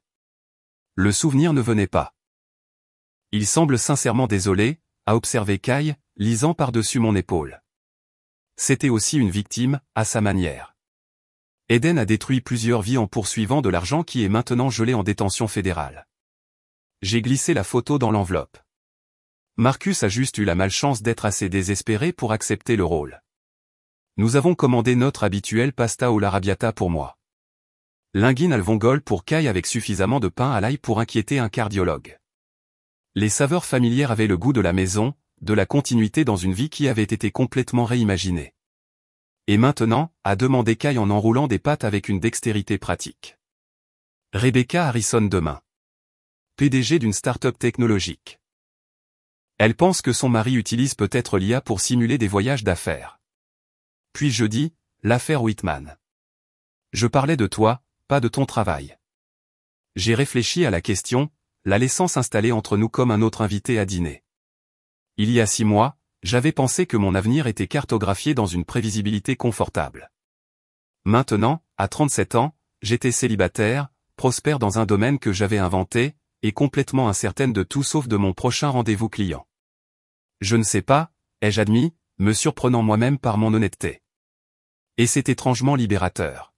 Le souvenir ne venait pas. Il semble sincèrement désolé, a observé Kai, lisant par-dessus mon épaule. C'était aussi une victime, à sa manière. Eden a détruit plusieurs vies en poursuivant de l'argent qui est maintenant gelé en détention fédérale. J'ai glissé la photo dans l'enveloppe. Marcus a juste eu la malchance d'être assez désespéré pour accepter le rôle. Nous avons commandé notre habituel pasta au l'arrabbiata pour moi. Linguine al vongole pour Kai avec suffisamment de pain à l'ail pour inquiéter un cardiologue. Les saveurs familières avaient le goût de la maison, de la continuité dans une vie qui avait été complètement réimaginée. Et maintenant, a demandé Kai en enroulant des pâtes avec une dextérité pratique. Rebecca Harrison demain. PDG d'une start-up technologique. Elle pense que son mari utilise peut-être l'IA pour simuler des voyages d'affaires. Puis jeudi, l'affaire Whitman. Je parlais de toi, pas de ton travail. J'ai réfléchi à la question, la laissant s'installer entre nous comme un autre invité à dîner. Il y a 6 mois, j'avais pensé que mon avenir était cartographié dans une prévisibilité confortable. Maintenant, à 37 ans, j'étais célibataire, prospère dans un domaine que j'avais inventé, et complètement incertaine de tout sauf de mon prochain rendez-vous client. Je ne sais pas, ai-je admis, me surprenant moi-même par mon honnêteté. Et c'est étrangement libérateur.